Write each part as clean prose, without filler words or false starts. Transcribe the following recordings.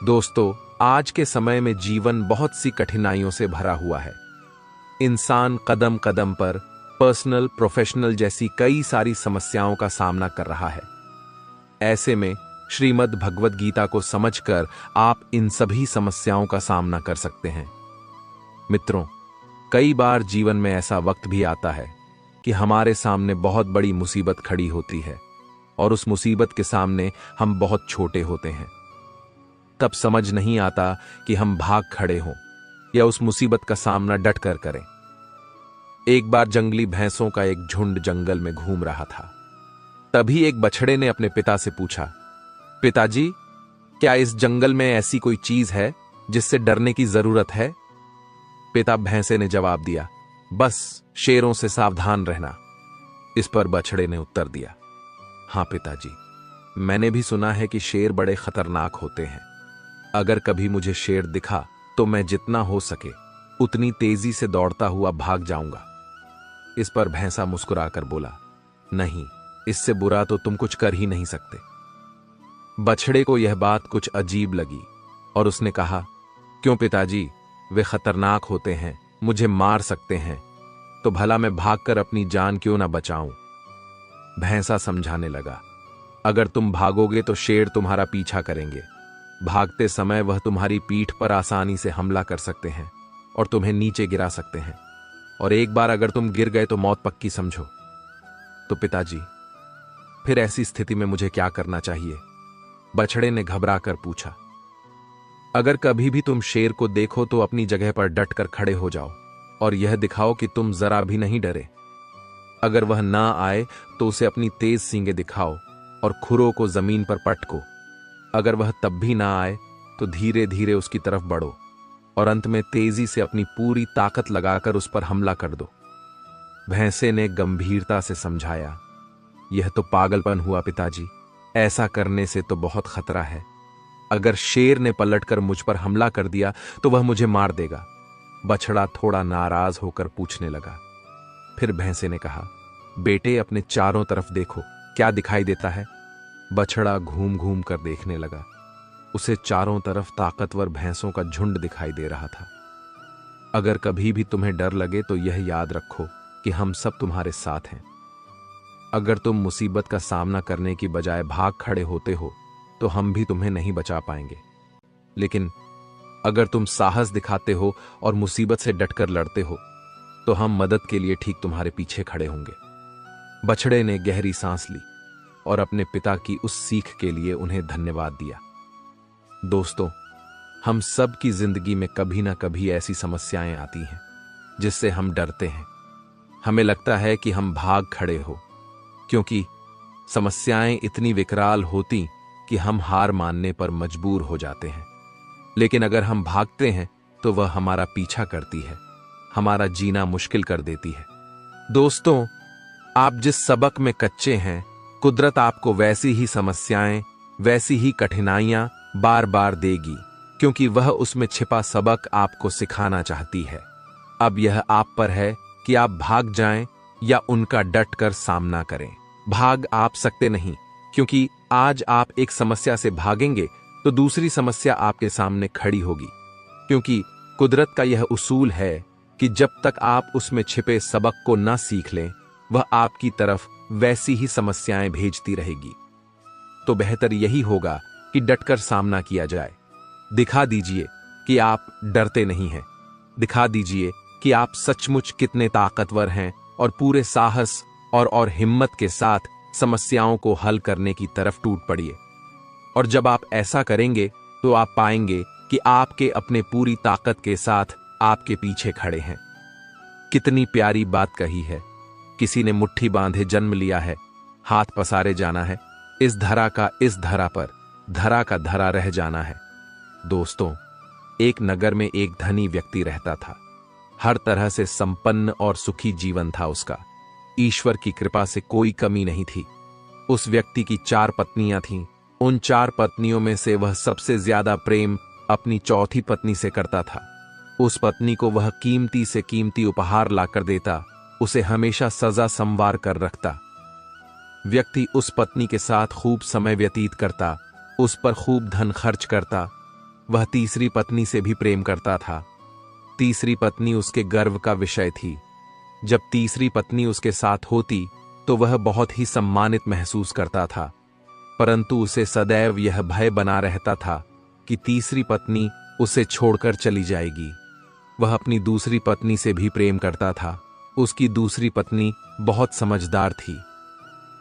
दोस्तों, आज के समय में जीवन बहुत सी कठिनाइयों से भरा हुआ है। इंसान कदम कदम पर पर्सनल, प्रोफेशनल जैसी कई सारी समस्याओं का सामना कर रहा है। ऐसे में श्रीमद् भगवद गीता को समझकर आप इन सभी समस्याओं का सामना कर सकते हैं। मित्रों, कई बार जीवन में ऐसा वक्त भी आता है कि हमारे सामने बहुत बड़ी मुसीबत खड़ी होती है और उस मुसीबत के सामने हम बहुत छोटे होते हैं। तब समझ नहीं आता कि हम भाग खड़े हों या उस मुसीबत का सामना डट कर करें। एक बार जंगली भैंसों का एक झुंड जंगल में घूम रहा था। तभी एक बछड़े ने अपने पिता से पूछा, पिताजी, क्या इस जंगल में ऐसी कोई चीज है जिससे डरने की जरूरत है? पिता भैंसे ने जवाब दिया, बस शेरों से सावधान रहना। इस पर बछड़े ने उत्तर दिया, हाँ पिताजी, मैंने भी सुना है कि शेर बड़े खतरनाक होते हैं। अगर कभी मुझे शेर दिखा तो मैं जितना हो सके उतनी तेजी से दौड़ता हुआ भाग जाऊंगा। इस पर भैंसा मुस्कुराकर बोला, नहीं, इससे बुरा तो तुम कुछ कर ही नहीं सकते। बछड़े को यह बात कुछ अजीब लगी और उसने कहा, क्यों पिताजी, वे खतरनाक होते हैं, मुझे मार सकते हैं, तो भला मैं भागकर अपनी जान क्यों ना बचाऊं? भैंसा समझाने लगा, अगर तुम भागोगे तो शेर तुम्हारा पीछा करेंगे। भागते समय वह तुम्हारी पीठ पर आसानी से हमला कर सकते हैं और तुम्हें नीचे गिरा सकते हैं, और एक बार अगर तुम गिर गए तो मौत पक्की समझो। तो पिताजी, फिर ऐसी स्थिति में मुझे क्या करना चाहिए? बछड़े ने घबराकर पूछा। अगर कभी भी तुम शेर को देखो तो अपनी जगह पर डट कर खड़े हो जाओ और यह दिखाओ कि तुम जरा भी नहीं डरे। अगर वह ना आए तो उसे अपनी तेज सींगें दिखाओ और खुरों को जमीन पर पटको। अगर वह तब भी ना आए तो धीरे धीरे उसकी तरफ बढ़ो और अंत में तेजी से अपनी पूरी ताकत लगाकर उस पर हमला कर दो। भैंसे ने गंभीरता से समझाया, यह तो पागलपन हुआ पिताजी, ऐसा करने से तो बहुत खतरा है। अगर शेर ने पलटकर मुझ पर हमला कर दिया तो वह मुझे मार देगा। बछड़ा थोड़ा नाराज होकर पूछने लगा। फिर भैंसे ने कहा, बेटे, अपने चारों तरफ देखो, क्या दिखाई देता है? बछड़ा घूम घूम कर देखने लगा। उसे चारों तरफ ताकतवर भैंसों का झुंड दिखाई दे रहा था। अगर कभी भी तुम्हें डर लगे तो यह याद रखो कि हम सब तुम्हारे साथ हैं। अगर तुम मुसीबत का सामना करने की बजाय भाग खड़े होते हो तो हम भी तुम्हें नहीं बचा पाएंगे, लेकिन अगर तुम साहस दिखाते हो और मुसीबत से डटकर लड़ते हो तो हम मदद के लिए ठीक तुम्हारे पीछे खड़े होंगे। बछड़े ने गहरी सांस ली और अपने पिता की उस सीख के लिए उन्हें धन्यवाद दिया। दोस्तों, हम सब की जिंदगी में कभी ना कभी ऐसी समस्याएं आती हैं जिससे हम डरते हैं। हमें लगता है कि हम भाग खड़े हो, क्योंकि समस्याएं इतनी विकराल होती कि हम हार मानने पर मजबूर हो जाते हैं। लेकिन अगर हम भागते हैं तो वह हमारा पीछा करती है, हमारा जीना मुश्किल कर देती है। दोस्तों, आप जिस सबक में कच्चे हैं, कुदरत आपको वैसी ही समस्याएं, वैसी ही कठिनाइयां बार बार देगी, क्योंकि वह उसमें छिपा सबक आपको सिखाना चाहती है। अब यह आप पर है कि आप भाग जाएं या उनका डट कर सामना करें। भाग आप सकते नहीं, क्योंकि आज आप एक समस्या से भागेंगे तो दूसरी समस्या आपके सामने खड़ी होगी। क्योंकि कुदरत का यह उसूल है कि जब तक आप उसमें छिपे सबक को न सीख लें, वह आपकी तरफ वैसी ही समस्याएं भेजती रहेगी। तो बेहतर यही होगा कि डटकर सामना किया जाए। दिखा दीजिए कि आप डरते नहीं हैं। दिखा दीजिए कि आप सचमुच कितने ताकतवर हैं और पूरे साहस और हिम्मत के साथ समस्याओं को हल करने की तरफ टूट पड़िए। और जब आप ऐसा करेंगे तो आप पाएंगे कि आपके अपने पूरी ताकत के साथ आपके पीछे खड़े हैं। कितनी प्यारी बात कही है। किसी ने मुट्ठी बांधे जन्म लिया है, हाथ पसारे जाना है, इस धरा का इस धरा पर, धरा का धरा रह जाना है। दोस्तों, एक नगर में एक धनी व्यक्ति रहता था। हर तरह से संपन्न और सुखी जीवन था उसका। ईश्वर की कृपा से कोई कमी नहीं थी। उस व्यक्ति की 4 पत्नियां थीं। उन 4 पत्नियों में से वह सबसे ज्यादा प्रेम अपनी चौथी पत्नी से करता था। उस पत्नी को वह कीमती से कीमती उपहार लाकर देता, उसे हमेशा सजा संवार कर रखता। व्यक्ति उस पत्नी के साथ खूब समय व्यतीत करता, उस पर खूब धन खर्च करता, वह तीसरी पत्नी से भी प्रेम करता था। तीसरी पत्नी उसके गर्व का विषय थी। जब तीसरी पत्नी उसके साथ होती तो वह बहुत ही सम्मानित महसूस करता था, परंतु उसे सदैव यह भय बना रहता था कि तीसरी पत्नी उसे छोड़कर चली जाएगी। वह अपनी दूसरी पत्नी से भी प्रेम करता था। उसकी दूसरी पत्नी बहुत समझदार थी।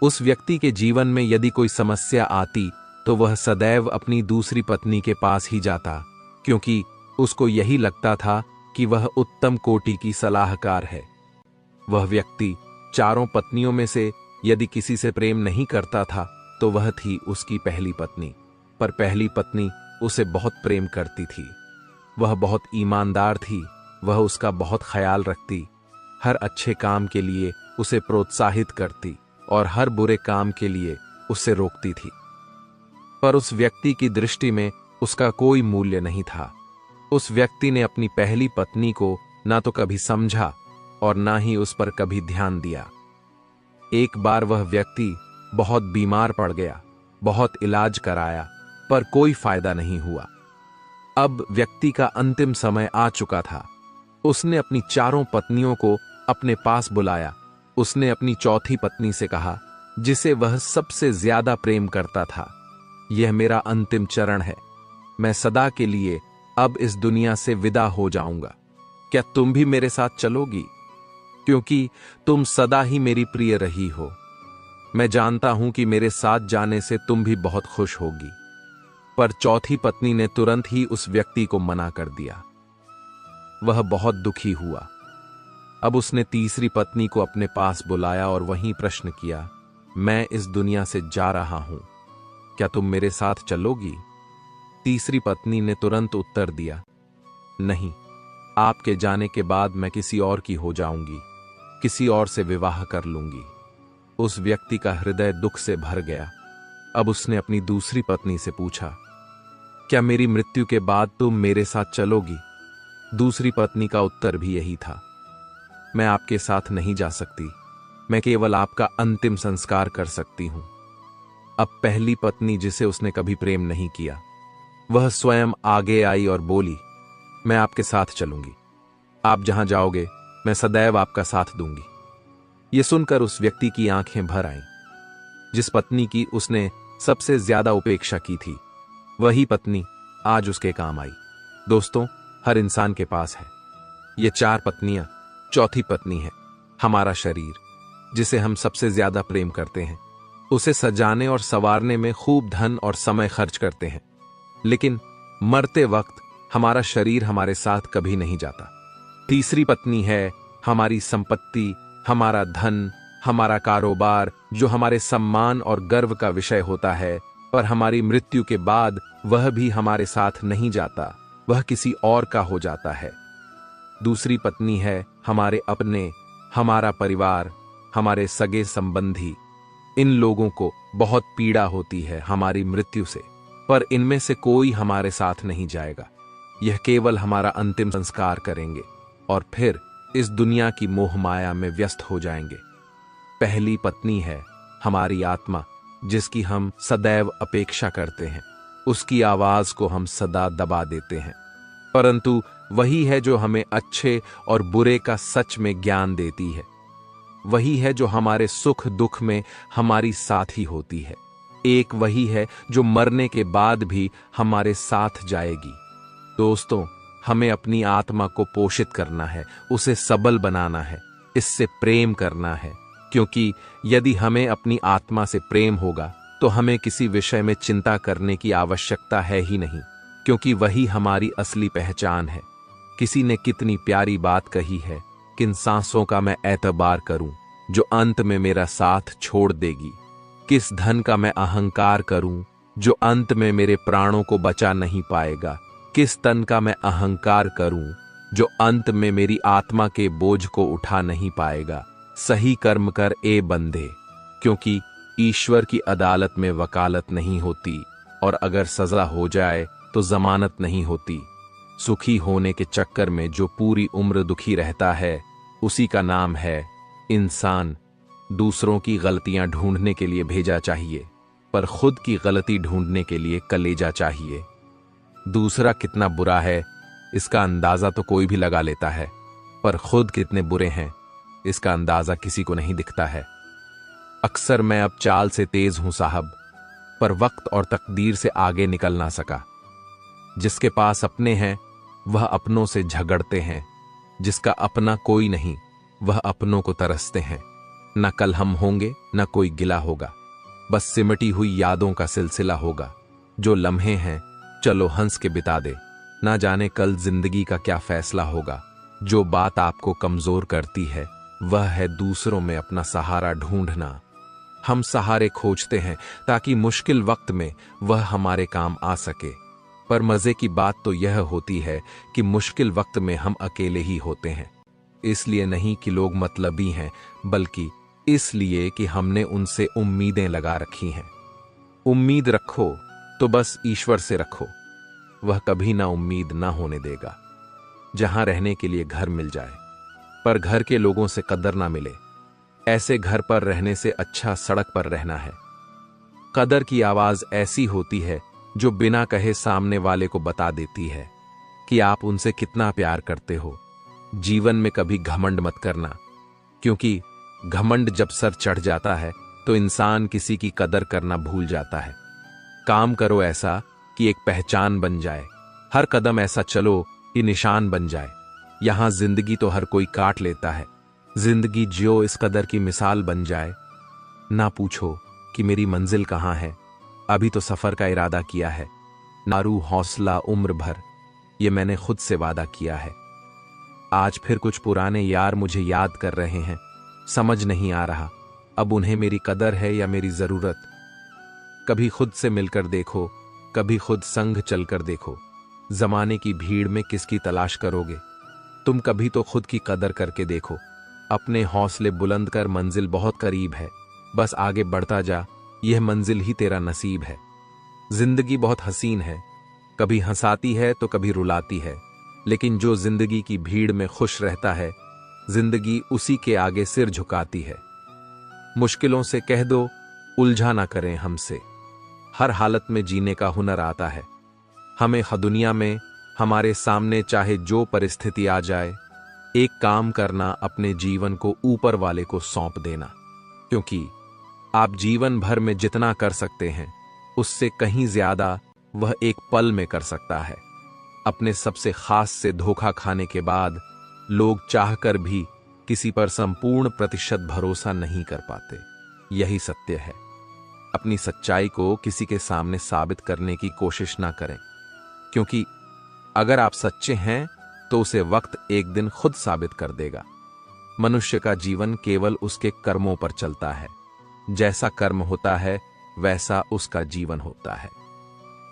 उस व्यक्ति के जीवन में यदि कोई समस्या आती तो वह सदैव अपनी दूसरी पत्नी के पास ही जाता, क्योंकि उसको यही लगता था कि वह उत्तम कोटि की सलाहकार है। वह व्यक्ति चारों पत्नियों में से यदि किसी से प्रेम नहीं करता था तो वह थी उसकी पहली पत्नी। पर पहली पत्नी उसे बहुत प्रेम करती थी। वह बहुत ईमानदार थी। वह उसका बहुत ख्याल रखती, हर अच्छे काम के लिए उसे प्रोत्साहित करती और हर बुरे काम के लिए उसे रोकती थी। पर उस व्यक्ति की दृष्टि में उसका कोई मूल्य नहीं था। उस व्यक्ति ने अपनी पहली पत्नी को ना तो कभी समझा और ना ही उस पर कभी ध्यान दिया। एक बार वह व्यक्ति बहुत बीमार पड़ गया, बहुत इलाज कराया, पर कोई फायदा नहीं हुआ। अब व्यक्ति का अंतिम समय आ चुका था। उसने अपनी चारों पत्नियों को अपने पास बुलाया। उसने अपनी चौथी पत्नी से कहा, जिसे वह सबसे ज्यादा प्रेम करता था, यह मेरा अंतिम चरण है। मैं सदा के लिए अब इस दुनिया से विदा हो जाऊंगा। क्या तुम भी मेरे साथ चलोगी? क्योंकि तुम सदा ही मेरी प्रिय रही हो। मैं जानता हूं कि मेरे साथ जाने से तुम भी बहुत खुश होगी। पर चौथी पत्नी ने तुरंत ही उस व्यक्ति को मना कर दिया। वह बहुत दुखी हुआ। अब उसने तीसरी पत्नी को अपने पास बुलाया और वहीं प्रश्न किया, मैं इस दुनिया से जा रहा हूं, क्या तुम मेरे साथ चलोगी? तीसरी पत्नी ने तुरंत उत्तर दिया, नहीं, आपके जाने के बाद मैं किसी और की हो जाऊंगी, किसी और से विवाह कर लूंगी। उस व्यक्ति का हृदय दुख से भर गया। अब उसने अपनी दूसरी पत्नी से पूछा, क्या मेरी मृत्यु के बाद तुम मेरे साथ चलोगी? दूसरी पत्नी का उत्तर भी यही था, मैं आपके साथ नहीं जा सकती, मैं केवल आपका अंतिम संस्कार कर सकती हूं। अब पहली पत्नी, जिसे उसने कभी प्रेम नहीं किया, वह स्वयं आगे आई और बोली, मैं आपके साथ चलूंगी, आप जहां जाओगे मैं सदैव आपका साथ दूंगी। यह सुनकर उस व्यक्ति की आंखें भर आईं। जिस पत्नी की उसने सबसे ज्यादा उपेक्षा की थी, वही पत्नी आज उसके काम आई। दोस्तों, हर इंसान के पास है ये चार पत्नियां। चौथी पत्नी है हमारा शरीर, जिसे हम सबसे ज्यादा प्रेम करते हैं। उसे सजाने और संवारने में खूब धन और समय खर्च करते हैं, लेकिन मरते वक्त हमारा शरीर हमारे साथ कभी नहीं जाता। तीसरी पत्नी है हमारी संपत्ति, हमारा धन, हमारा कारोबार, जो हमारे सम्मान और गर्व का विषय होता है, पर हमारी मृत्यु के बाद वह भी हमारे साथ नहीं जाता, वह किसी और का हो जाता है। दूसरी पत्नी है हमारे अपने, हमारा परिवार, हमारे सगे संबंधी। इन लोगों को बहुत पीड़ा होती है हमारी मृत्यु से, पर इनमें से कोई हमारे साथ नहीं जाएगा। यह केवल हमारा अंतिम संस्कार करेंगे और फिर इस दुनिया की मोह माया में व्यस्त हो जाएंगे। पहली पत्नी है हमारी आत्मा, जिसकी हम सदैव अपेक्षा करते हैं। उसकी आवाज को हम सदा दबा देते हैं, परंतु वही है जो हमें अच्छे और बुरे का सच में ज्ञान देती है। वही है जो हमारे सुख दुख में हमारी साथी होती है। एक वही है जो मरने के बाद भी हमारे साथ जाएगी। दोस्तों, हमें अपनी आत्मा को पोषित करना है, उसे सबल बनाना है, इससे प्रेम करना है, क्योंकि यदि हमें अपनी आत्मा से प्रेम होगा तो हमें किसी विषय में चिंता करने की आवश्यकता है ही नहीं, क्योंकि वही हमारी असली पहचान है। किसी ने कितनी प्यारी बात कही है, किन सांसों का मैं एतबार करूं जो अंत में मेरा साथ छोड़ देगी। किस धन का मैं अहंकार करूं जो अंत में मेरे प्राणों को बचा नहीं पाएगा। किस तन का मैं अहंकार करूं जो अंत में मेरी आत्मा के बोझ को उठा नहीं पाएगा। सही कर्म कर ए बंदे, क्योंकि ईश्वर की अदालत में वकालत नहीं होती, और अगर सजा हो जाए तो जमानत नहीं होती। सुखी होने के चक्कर में जो पूरी उम्र दुखी रहता है, उसी का नाम है इंसान। दूसरों की गलतियां ढूंढने के लिए भेजा चाहिए, पर खुद की गलती ढूंढने के लिए कलेजा चाहिए। दूसरा कितना बुरा है इसका अंदाजा तो कोई भी लगा लेता है, पर खुद कितने बुरे हैं इसका अंदाजा किसी को नहीं दिखता है। अक्सर मैं अब चाल से तेज हूं साहब, पर वक्त और तकदीर से आगे निकल ना सका। जिसके पास अपने हैं वह अपनों से झगड़ते हैं, जिसका अपना कोई नहीं वह अपनों को तरसते हैं। न कल हम होंगे न कोई गिला होगा, बस सिमटी हुई यादों का सिलसिला होगा। जो लम्हे हैं चलो हंस के बिता दे, ना जाने कल जिंदगी का क्या फैसला होगा। जो बात आपको कमजोर करती है वह है दूसरों में अपना सहारा ढूंढना। हम सहारे खोजते हैं ताकि मुश्किल वक्त में वह हमारे काम आ सके, पर मजे की बात तो यह होती है कि मुश्किल वक्त में हम अकेले ही होते हैं। इसलिए नहीं कि लोग मतलबी हैं, बल्कि इसलिए कि हमने उनसे उम्मीदें लगा रखी हैं। उम्मीद रखो तो बस ईश्वर से रखो, वह कभी ना उम्मीद ना होने देगा। जहां रहने के लिए घर मिल जाए पर घर के लोगों से कदर ना मिले, ऐसे घर पर रहने से अच्छा सड़क पर रहना है। कदर की आवाज ऐसी होती है जो बिना कहे सामने वाले को बता देती है कि आप उनसे कितना प्यार करते हो। जीवन में कभी घमंड मत करना, क्योंकि घमंड जब सर चढ़ जाता है तो इंसान किसी की कदर करना भूल जाता है। काम करो ऐसा कि एक पहचान बन जाए, हर कदम ऐसा चलो कि निशान बन जाए। यहां जिंदगी तो हर कोई काट लेता है, जिंदगी जियो इस कदर की मिसाल बन जाए। ना पूछो कि मेरी मंजिल कहां है, अभी तो सफर का इरादा किया है। नारू हौसला उम्र भर, ये मैंने खुद से वादा किया है। आज फिर कुछ पुराने यार मुझे याद कर रहे हैं, समझ नहीं आ रहा अब उन्हें मेरी कदर है या मेरी जरूरत। कभी खुद से मिलकर देखो, कभी खुद संग चलकर देखो। जमाने की भीड़ में किसकी तलाश करोगे, तुम कभी तो खुद की कदर करके देखो। अपने हौसले बुलंद कर, मंजिल बहुत करीब है, बस आगे बढ़ता जा, यह मंजिल ही तेरा नसीब है। जिंदगी बहुत हसीन है, कभी हंसाती है तो कभी रुलाती है, लेकिन जो जिंदगी की भीड़ में खुश रहता है, जिंदगी उसी के आगे सिर झुकाती है। मुश्किलों से कह दो उलझा ना करें हमसे, हर हालत में जीने का हुनर आता है हमें। दुनिया में हमारे सामने चाहे जो परिस्थिति आ जाए, एक काम करना, अपने जीवन को ऊपर वाले को सौंप देना, क्योंकि आप जीवन भर में जितना कर सकते हैं उससे कहीं ज्यादा वह एक पल में कर सकता है। अपने सबसे खास से धोखा खाने के बाद लोग चाहकर भी किसी पर संपूर्ण प्रतिशत भरोसा नहीं कर पाते, यही सत्य है। अपनी सच्चाई को किसी के सामने साबित करने की कोशिश ना करें, क्योंकि अगर आप सच्चे हैं तो उसे वक्त एक दिन खुद साबित कर देगा। मनुष्य का जीवन केवल उसके कर्मों पर चलता है, जैसा कर्म होता है वैसा उसका जीवन होता है।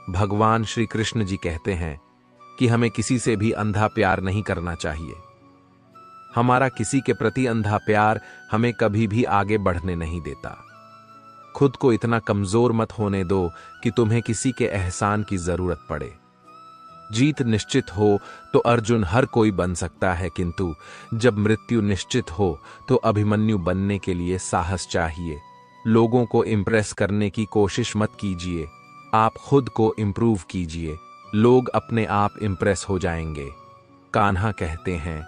भगवान श्री कृष्ण जी कहते हैं कि हमें किसी से भी अंधा प्यार नहीं करना चाहिए। हमारा किसी के प्रति अंधा प्यार हमें कभी भी आगे बढ़ने नहीं देता। खुद को इतना कमजोर मत होने दो कि तुम्हें किसी के एहसान की जरूरत पड़े। जीत निश्चित हो तो अर्जुन हर कोई बन सकता है, किंतु जब मृत्यु निश्चित हो तो अभिमन्यु बनने के लिए साहस चाहिए। लोगों को इंप्रेस करने की कोशिश मत कीजिए, आप खुद को इंप्रूव कीजिए, लोग अपने आप इंप्रेस हो जाएंगे। कान्हा कहते हैं,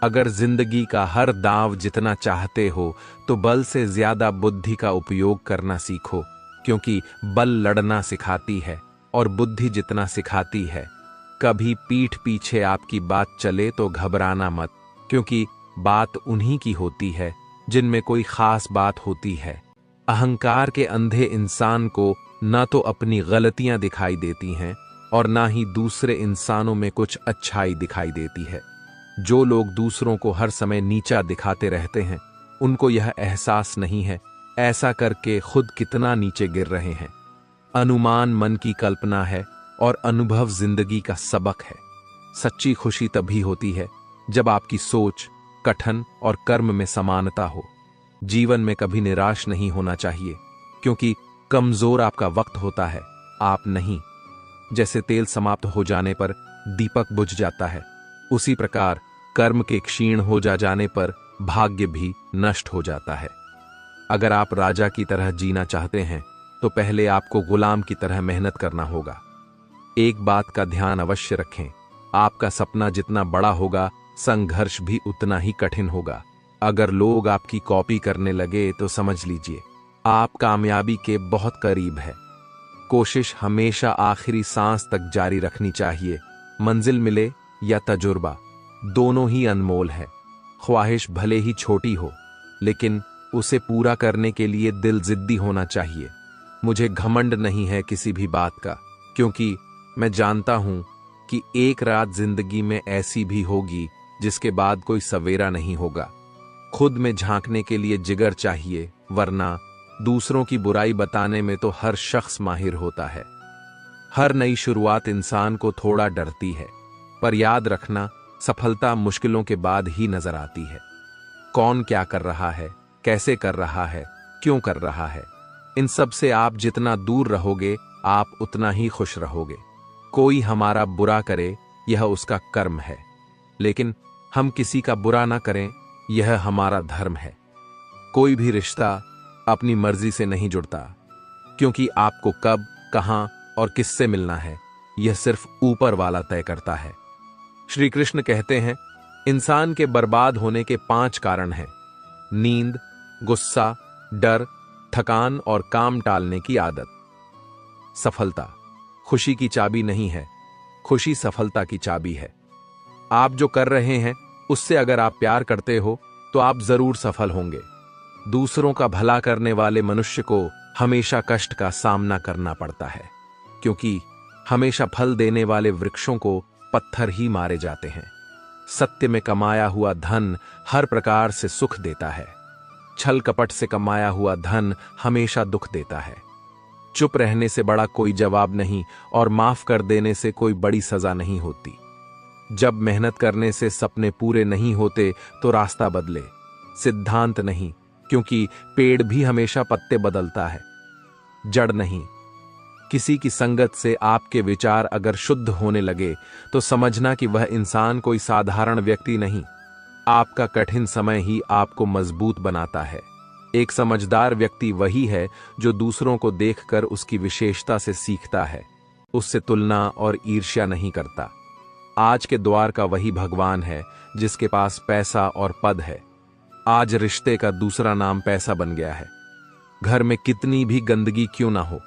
अगर जिंदगी का हर दांव जितना चाहते हो तो बल से ज्यादा बुद्धि का उपयोग करना सीखो, क्योंकि बल लड़ना सिखाती है और बुद्धि जितना सिखाती है। कभी पीठ पीछे आपकी बात चले तो घबराना मत, क्योंकि बात उन्हीं की होती है जिनमें कोई खास बात होती है। अहंकार के अंधे इंसान को ना तो अपनी गलतियां दिखाई देती हैं और ना ही दूसरे इंसानों में कुछ अच्छाई दिखाई देती है। जो लोग दूसरों को हर समय नीचा दिखाते रहते हैं, उनको यह एहसास नहीं है ऐसा करके खुद कितना नीचे गिर रहे हैं। अनुमान मन की कल्पना है और अनुभव जिंदगी का सबक है। सच्ची खुशी तभी होती है जब आपकी सोच, कथन और कर्म में समानता हो। जीवन में कभी निराश नहीं होना चाहिए, क्योंकि कमजोर आपका वक्त होता है, आप नहीं। जैसे तेल समाप्त हो जाने पर दीपक बुझ जाता है, उसी प्रकार कर्म के क्षीण हो जाने पर भाग्य भी नष्ट हो जाता है। अगर आप राजा की तरह जीना चाहते हैं तो पहले आपको गुलाम की तरह मेहनत करना होगा। एक बात का ध्यान अवश्य रखें, आपका सपना जितना बड़ा होगा, संघर्ष भी उतना ही कठिन होगा। अगर लोग आपकी कॉपी करने लगे तो समझ लीजिए आप कामयाबी के बहुत करीब है। कोशिश हमेशा आखिरी सांस तक जारी रखनी चाहिए। मंजिल मिले या तजुर्बा, दोनों ही अनमोल है। ख्वाहिश भले ही छोटी हो, लेकिन उसे पूरा करने के लिए दिल जिद्दी होना चाहिए। मुझे घमंड नहीं है किसी भी बात का, क्योंकि मैं जानता हूं कि एक रात जिंदगी में ऐसी भी होगी जिसके बाद कोई सवेरा नहीं होगा। खुद में झांकने के लिए जिगर चाहिए, वरना दूसरों की बुराई बताने में तो हर शख्स माहिर होता है। हर नई शुरुआत इंसान को थोड़ा डरती है, पर याद रखना, सफलता मुश्किलों के बाद ही नजर आती है। कौन क्या कर रहा है, कैसे कर रहा है, क्यों कर रहा है, इन सब से आप जितना दूर रहोगे, आप उतना ही खुश रहोगे। कोई हमारा बुरा करे, यह उसका कर्म है, लेकिन हम किसी का बुरा ना करें, यह हमारा धर्म है। कोई भी रिश्ता अपनी मर्जी से नहीं जुड़ता, क्योंकि आपको कब, कहां और किससे मिलना है, यह सिर्फ ऊपर वाला तय करता है। श्री कृष्ण कहते हैं, इंसान के बर्बाद होने के 5 कारण हैं: नींद, गुस्सा, डर, थकान और काम टालने की आदत। सफलता खुशी की चाबी नहीं है, खुशी सफलता की चाबी है। आप जो कर रहे हैं उससे अगर आप प्यार करते हो तो आप जरूर सफल होंगे। दूसरों का भला करने वाले मनुष्य को हमेशा कष्ट का सामना करना पड़ता है, क्योंकि हमेशा फल देने वाले वृक्षों को पत्थर ही मारे जाते हैं। सत्य में कमाया हुआ धन हर प्रकार से सुख देता है, छल कपट से कमाया हुआ धन हमेशा दुख देता है। चुप रहने से बड़ा कोई जवाब नहीं और माफ कर देने से कोई बड़ी सजा नहीं होती। जब मेहनत करने से सपने पूरे नहीं होते तो रास्ता बदले, सिद्धांत नहीं, क्योंकि पेड़ भी हमेशा पत्ते बदलता है, जड़ नहीं। किसी की संगत से आपके विचार अगर शुद्ध होने लगे तो समझना कि वह इंसान कोई साधारण व्यक्ति नहीं। आपका कठिन समय ही आपको मजबूत बनाता है। एक समझदार व्यक्ति वही है जो दूसरों को देखकर उसकी विशेषता से सीखता है, उससे तुलना और ईर्ष्या नहीं करता। आज के द्वार का वही भगवान है जिसके पास पैसा और पद है। आज रिश्ते का दूसरा नाम पैसा बन गया है। घर में कितनी भी गंदगी क्यों ना हो,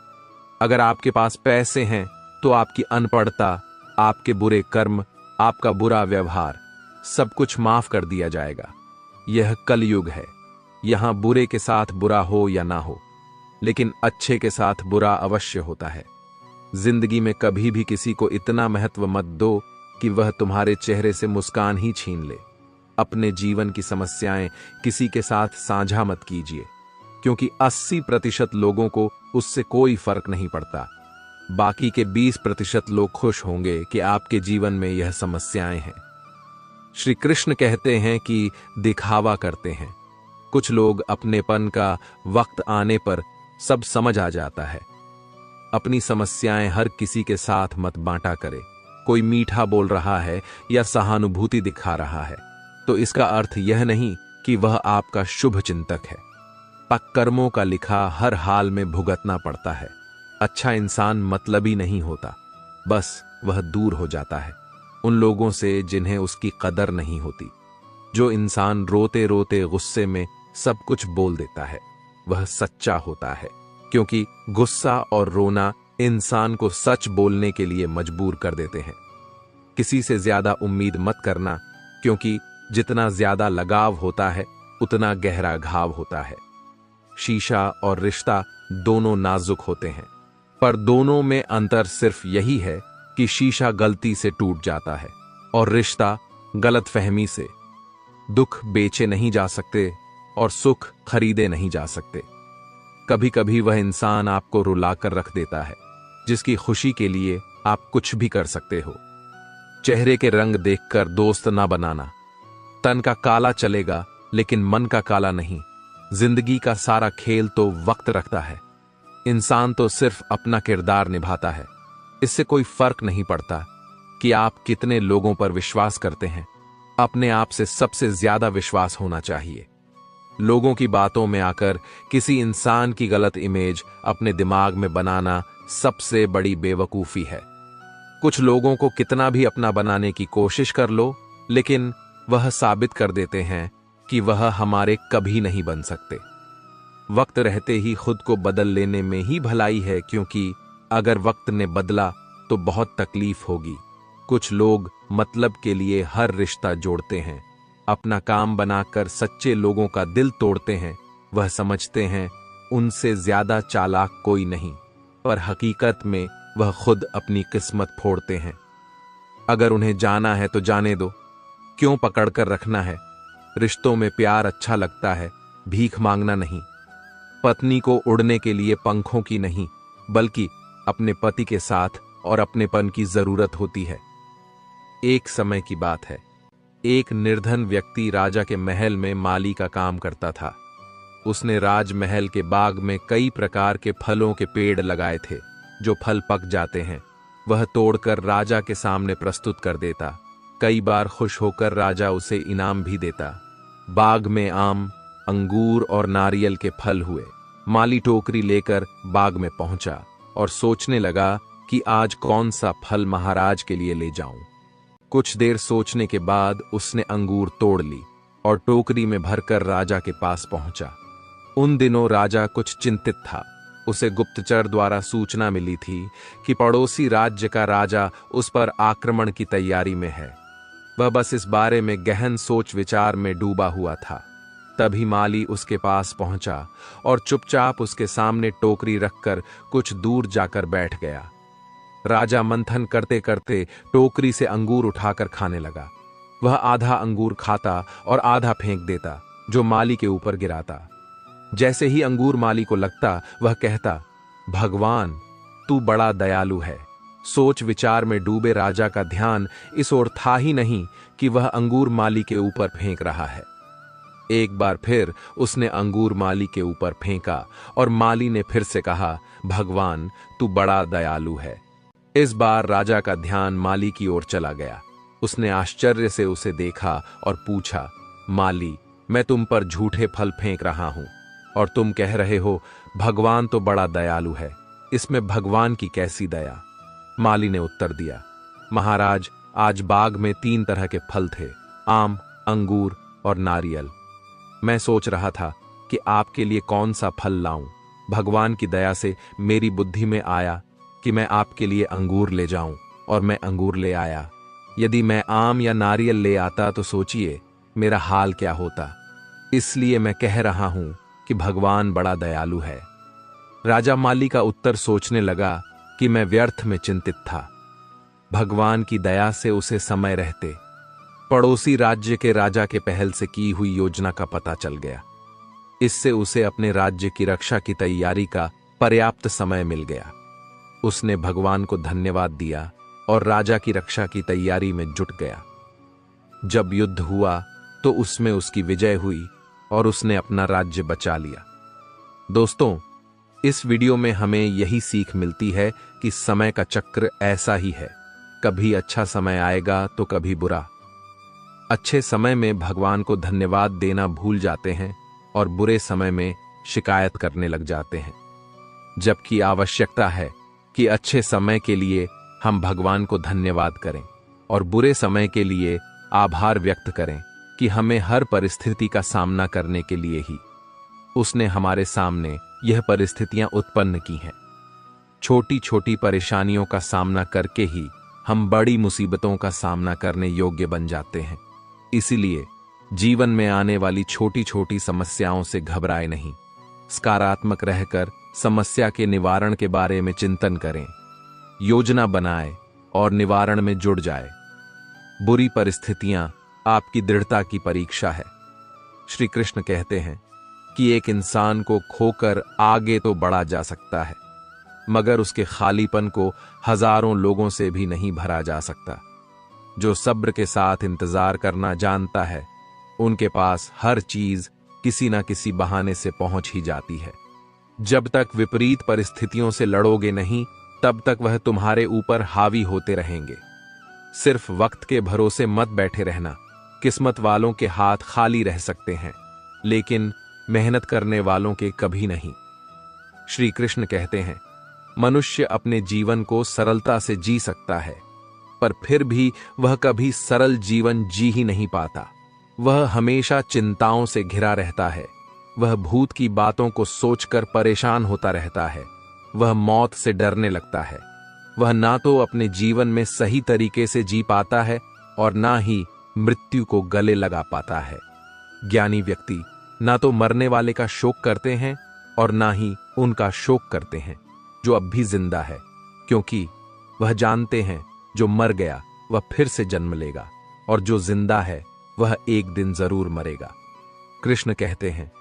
अगर आपके पास पैसे हैं तो आपकी अनपढ़ता, आपके बुरे कर्म, आपका बुरा व्यवहार, सब कुछ माफ कर दिया जाएगा। यह कलयुग है। यहां बुरे के साथ बुरा हो या ना हो, लेकिन अच्छे के साथ बुरा अवश्य होता है। जिंदगी में कभी भी किसी को इतना महत्व मत दो कि वह तुम्हारे चेहरे से मुस्कान ही छीन ले। अपने जीवन की समस्याएं किसी के साथ साझा मत कीजिए, क्योंकि 80% लोगों को उससे कोई फर्क नहीं पड़ता। बाकी के 20% लोग खुश होंगे कि आपके जीवन में यह समस्याएं हैं। श्री कृष्ण कहते हैं कि दिखावा करते हैं। कुछ लोग अपनेपन का वक्त आने पर सब समझ आ जाता है। अपनी समस्याएं हर किसी के साथ मत बांटा करे। कोई मीठा बोल रहा है या सहानुभूति दिखा रहा है तो इसका अर्थ यह नहीं कि वह आपका शुभ चिंतक है। कर्मों का लिखा हर हाल में भुगतना पड़ता है। अच्छा इंसान मतलबी नहीं होता, बस वह दूर हो जाता है उन लोगों से जिन्हें उसकी कदर नहीं होती। जो इंसान रोते रोते गुस्से में सब कुछ बोल देता है वह सच्चा होता है, क्योंकि गुस्सा और रोना इंसान को सच बोलने के लिए मजबूर कर देते हैं। किसी से ज्यादा उम्मीद मत करना, क्योंकि जितना ज्यादा लगाव होता है उतना गहरा घाव होता है। शीशा और रिश्ता दोनों नाजुक होते हैं, पर दोनों में अंतर सिर्फ यही है कि शीशा गलती से टूट जाता है और रिश्ता गलतफहमी से। दुख बेचे नहीं जा सकते और सुख खरीदे नहीं जा सकते। कभी कभी वह इंसान आपको रुलाकर रख देता है जिसकी खुशी के लिए आप कुछ भी कर सकते हो। चेहरे के रंग देखकर दोस्त ना बनाना। तन का काला चलेगा लेकिन मन का काला नहीं। जिंदगी का सारा खेल तो वक्त रखता है। इंसान तो सिर्फ अपना किरदार निभाता है। इससे कोई फर्क नहीं पड़ता कि आप कितने लोगों पर विश्वास करते हैं। अपने आप से सबसे ज्यादा विश्वास होना चाहिए। लोगों की बातों में आकर किसी इंसान की गलत इमेज अपने दिमाग में बनाना सबसे बड़ी बेवकूफी है। कुछ लोगों को कितना भी अपना बनाने की कोशिश कर लो, लेकिन वह साबित कर देते हैं कि वह हमारे कभी नहीं बन सकते। वक्त रहते ही खुद को बदल लेने में ही भलाई है, क्योंकि अगर वक्त ने बदला तो बहुत तकलीफ होगी। कुछ लोग मतलब के लिए हर रिश्ता जोड़ते हैं, अपना काम बनाकर सच्चे लोगों का दिल तोड़ते हैं। वह समझते हैं उनसे ज्यादा चालाक कोई नहीं, पर हकीकत में वह खुद अपनी किस्मत फोड़ते हैं। अगर उन्हें जाना है तो जाने दो, क्यों पकड़कर रखना है। रिश्तों में प्यार अच्छा लगता है, भीख मांगना नहीं। पत्नी को उड़ने के लिए पंखों की नहीं, बल्कि अपने पति के साथ और अपनेपन की जरूरत होती है। एक समय की बात है, एक निर्धन व्यक्ति राजा के महल में माली का काम करता था। उसने राजमहल के बाग में कई प्रकार के फलों के पेड़ लगाए थे। जो फल पक जाते हैं वह तोड़कर राजा के सामने प्रस्तुत कर देता। कई बार खुश होकर राजा उसे इनाम भी देता। बाग में आम, अंगूर और नारियल के फल हुए। माली टोकरी लेकर बाग में पहुंचा और सोचने लगा कि आज कौन सा फल महाराज के लिए ले जाऊं। कुछ देर सोचने के बाद उसने अंगूर तोड़ ली और टोकरी में भरकर राजा के पास पहुंचा। उन दिनों राजा कुछ चिंतित था। उसे गुप्तचर द्वारा सूचना मिली थी कि पड़ोसी राज्य का राजा उस पर आक्रमण की तैयारी में है। वह बस इस बारे में गहन सोच विचार में डूबा हुआ था। तभी माली उसके पास पहुंचा और चुपचाप उसके सामने टोकरी रखकर कुछ दूर जाकर बैठ गया। राजा मंथन करते करते टोकरी से अंगूर उठाकर खाने लगा। वह आधा अंगूर खाता और आधा फेंक देता, जो माली के ऊपर गिराता। जैसे ही अंगूर माली को लगता, वह कहता, भगवान तू बड़ा दयालु है। सोच विचार में डूबे राजा का ध्यान इस ओर था ही नहीं कि वह अंगूर माली के ऊपर फेंक रहा है। एक बार फिर उसने अंगूर माली के ऊपर फेंका और माली ने फिर से कहा, भगवान तू बड़ा दयालु है। इस बार राजा का ध्यान माली की ओर चला गया। उसने आश्चर्य से उसे देखा और पूछा, माली मैं तुम पर झूठे फल फेंक रहा हूं और तुम कह रहे हो भगवान तो बड़ा दयालु है, इसमें भगवान की कैसी दया। माली ने उत्तर दिया, महाराज आज बाग में 3 तरह के फल थे, आम, अंगूर और नारियल। मैं सोच रहा था कि आपके लिए कौन सा फल लाऊं। भगवान की दया से मेरी बुद्धि में आया कि मैं आपके लिए अंगूर ले जाऊं, और मैं अंगूर ले आया। यदि मैं आम या नारियल ले आता तो सोचिए मेरा हाल क्या होता। इसलिए मैं कह रहा हूं कि भगवान बड़ा दयालु है। राजा माली का उत्तर सोचने लगा कि मैं व्यर्थ में चिंतित था। भगवान की दया से उसे समय रहते पड़ोसी राज्य के राजा के पहल से की हुई योजना का पता चल गया। इससे उसे अपने राज्य की रक्षा की तैयारी का पर्याप्त समय मिल गया। उसने भगवान को धन्यवाद दिया और राजा की रक्षा की तैयारी में जुट गया। जब युद्ध हुआ तो उसमें उसकी विजय हुई और उसने अपना राज्य बचा लिया। दोस्तों, इस वीडियो में हमें यही सीख मिलती है कि समय का चक्र ऐसा ही है, कभी अच्छा समय आएगा तो कभी बुरा। अच्छे समय में भगवान को धन्यवाद देना भूल जाते हैं और बुरे समय में शिकायत करने लग जाते हैं, जबकि आवश्यकता है कि अच्छे समय के लिए हम भगवान को धन्यवाद करें और बुरे समय के लिए आभार व्यक्त करें कि हमें हर परिस्थिति का सामना करने के लिए ही उसने हमारे सामने यह परिस्थितियां उत्पन्न की हैं। छोटी छोटी परेशानियों का सामना करके ही हम बड़ी मुसीबतों का सामना करने योग्य बन जाते हैं। इसीलिए जीवन में आने वाली छोटी छोटी समस्याओं से घबराए नहीं, सकारात्मक रहकर समस्या के निवारण के बारे में चिंतन करें, योजना बनाए और निवारण में जुड़ जाए। बुरी परिस्थितियां आपकी दृढ़ता की परीक्षा है। श्री कृष्ण कहते हैं कि एक इंसान को खोकर आगे तो बढ़ा जा सकता है, मगर उसके खालीपन को हजारों लोगों से भी नहीं भरा जा सकता। जो सब्र के साथ इंतजार करना जानता है, उनके पास हर चीज किसी न किसी बहाने से पहुंच ही जाती है। जब तक विपरीत परिस्थितियों से लड़ोगे नहीं, तब तक वह तुम्हारे ऊपर हावी होते रहेंगे। सिर्फ वक्त के भरोसे मत बैठे रहना। किस्मत वालों के हाथ खाली रह सकते हैं, लेकिन मेहनत करने वालों के कभी नहीं। श्री कृष्ण कहते हैं, मनुष्य अपने जीवन को सरलता से जी सकता है, पर फिर भी वह कभी सरल जीवन जी ही नहीं पाता। वह हमेशा चिंताओं से घिरा रहता है। वह भूत की बातों को सोचकर परेशान होता रहता है। वह मौत से डरने लगता है। वह ना तो अपने जीवन में सही तरीके से जी पाता है और ना ही मृत्यु को गले लगा पाता है। ज्ञानी व्यक्ति ना तो मरने वाले का शोक करते हैं और ना ही उनका शोक करते हैं जो अब भी जिंदा है, क्योंकि वह जानते हैं जो मर गया वह फिर से जन्म लेगा और जो जिंदा है वह एक दिन जरूर मरेगा। कृष्ण कहते हैं,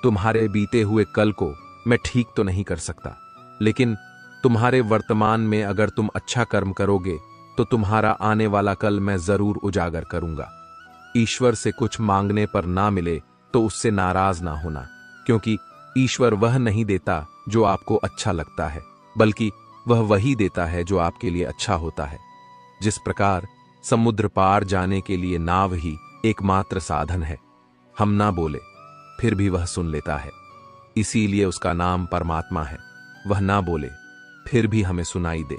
तुम्हारे बीते हुए कल को मैं ठीक तो नहीं कर सकता, लेकिन तुम्हारे वर्तमान में अगर तुम अच्छा कर्म करोगे तो तुम्हारा आने वाला कल मैं जरूर उजागर करूंगा। ईश्वर से कुछ मांगने पर ना मिले तो उससे नाराज ना होना, क्योंकि ईश्वर वह नहीं देता जो आपको अच्छा लगता है, बल्कि वह वही देता है जो आपके लिए अच्छा होता है। जिस प्रकार समुद्र पार जाने के लिए नाव ही एकमात्र साधन है, हम ना बोले फिर भी वह सुन लेता है, इसीलिए उसका नाम परमात्मा है। वह ना बोले फिर भी हमें सुनाई दे,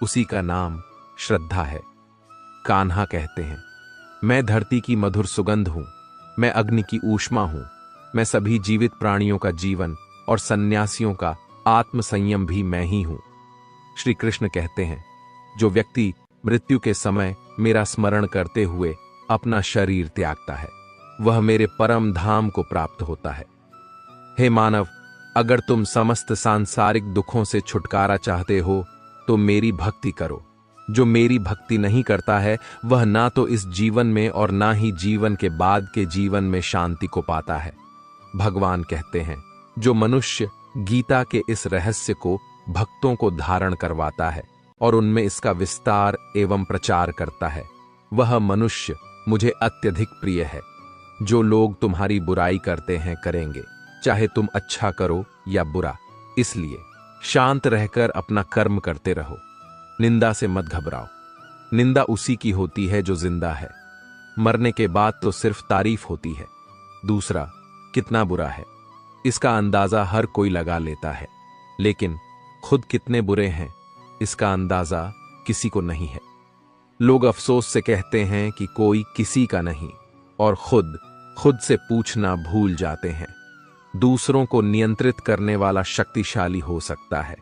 उसी का नाम श्रद्धा है। कान्हा कहते हैं, मैं धरती की मधुर सुगंध हूं, मैं अग्नि की ऊष्मा हूं, मैं सभी जीवित प्राणियों का जीवन और सन्यासियों का आत्म संयम भी मैं ही हूं। श्री कृष्ण कहते हैं, जो व्यक्ति मृत्यु के समय मेरा स्मरण करते हुए अपना शरीर त्यागता है वह मेरे परम धाम को प्राप्त होता है। हे मानव, अगर तुम समस्त सांसारिक दुखों से छुटकारा चाहते हो तो मेरी भक्ति करो। जो मेरी भक्ति नहीं करता है वह ना तो इस जीवन में और ना ही जीवन के बाद के जीवन में शांति को पाता है। भगवान कहते हैं, जो मनुष्य गीता के इस रहस्य को भक्तों को धारण करवाता है और उनमें इसका विस्तार एवं प्रचार करता है, वह मनुष्य मुझे अत्यधिक प्रिय है। जो लोग तुम्हारी बुराई करते हैं करेंगे, चाहे तुम अच्छा करो या बुरा, इसलिए शांत रहकर अपना कर्म करते रहो। निंदा से मत घबराओ, निंदा उसी की होती है जो जिंदा है। मरने के बाद तो सिर्फ तारीफ होती है। दूसरा कितना बुरा है इसका अंदाजा हर कोई लगा लेता है, लेकिन खुद कितने बुरे हैं इसका अंदाजा किसी को नहीं है। लोग अफसोस से कहते हैं कि कोई किसी का नहीं, और खुद से पूछना भूल जाते हैं। दूसरों को नियंत्रित करने वाला शक्तिशाली हो सकता है,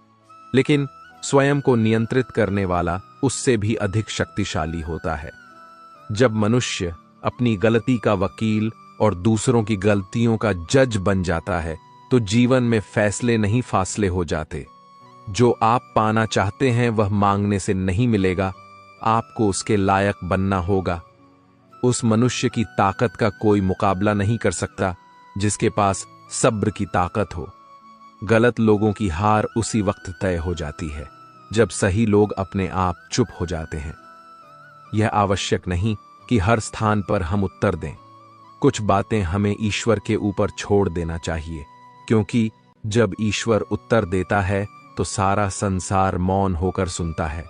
लेकिन स्वयं को नियंत्रित करने वाला उससे भी अधिक शक्तिशाली होता है। जब मनुष्य अपनी गलती का वकील और दूसरों की गलतियों का जज बन जाता है तो जीवन में फैसले नहीं फासले हो जाते। जो आप पाना चाहते हैं वह मांगने से नहीं मिलेगा, आपको उसके लायक बनना होगा। उस मनुष्य की ताकत का कोई मुकाबला नहीं कर सकता जिसके पास सब्र की ताकत हो। गलत लोगों की हार उसी वक्त तय हो जाती है जब सही लोग अपने आप चुप हो जाते हैं। यह आवश्यक नहीं कि हर स्थान पर हम उत्तर दें। कुछ बातें हमें ईश्वर के ऊपर छोड़ देना चाहिए, क्योंकि जब ईश्वर उत्तर देता है तो सारा संसार मौन होकर सुनता है।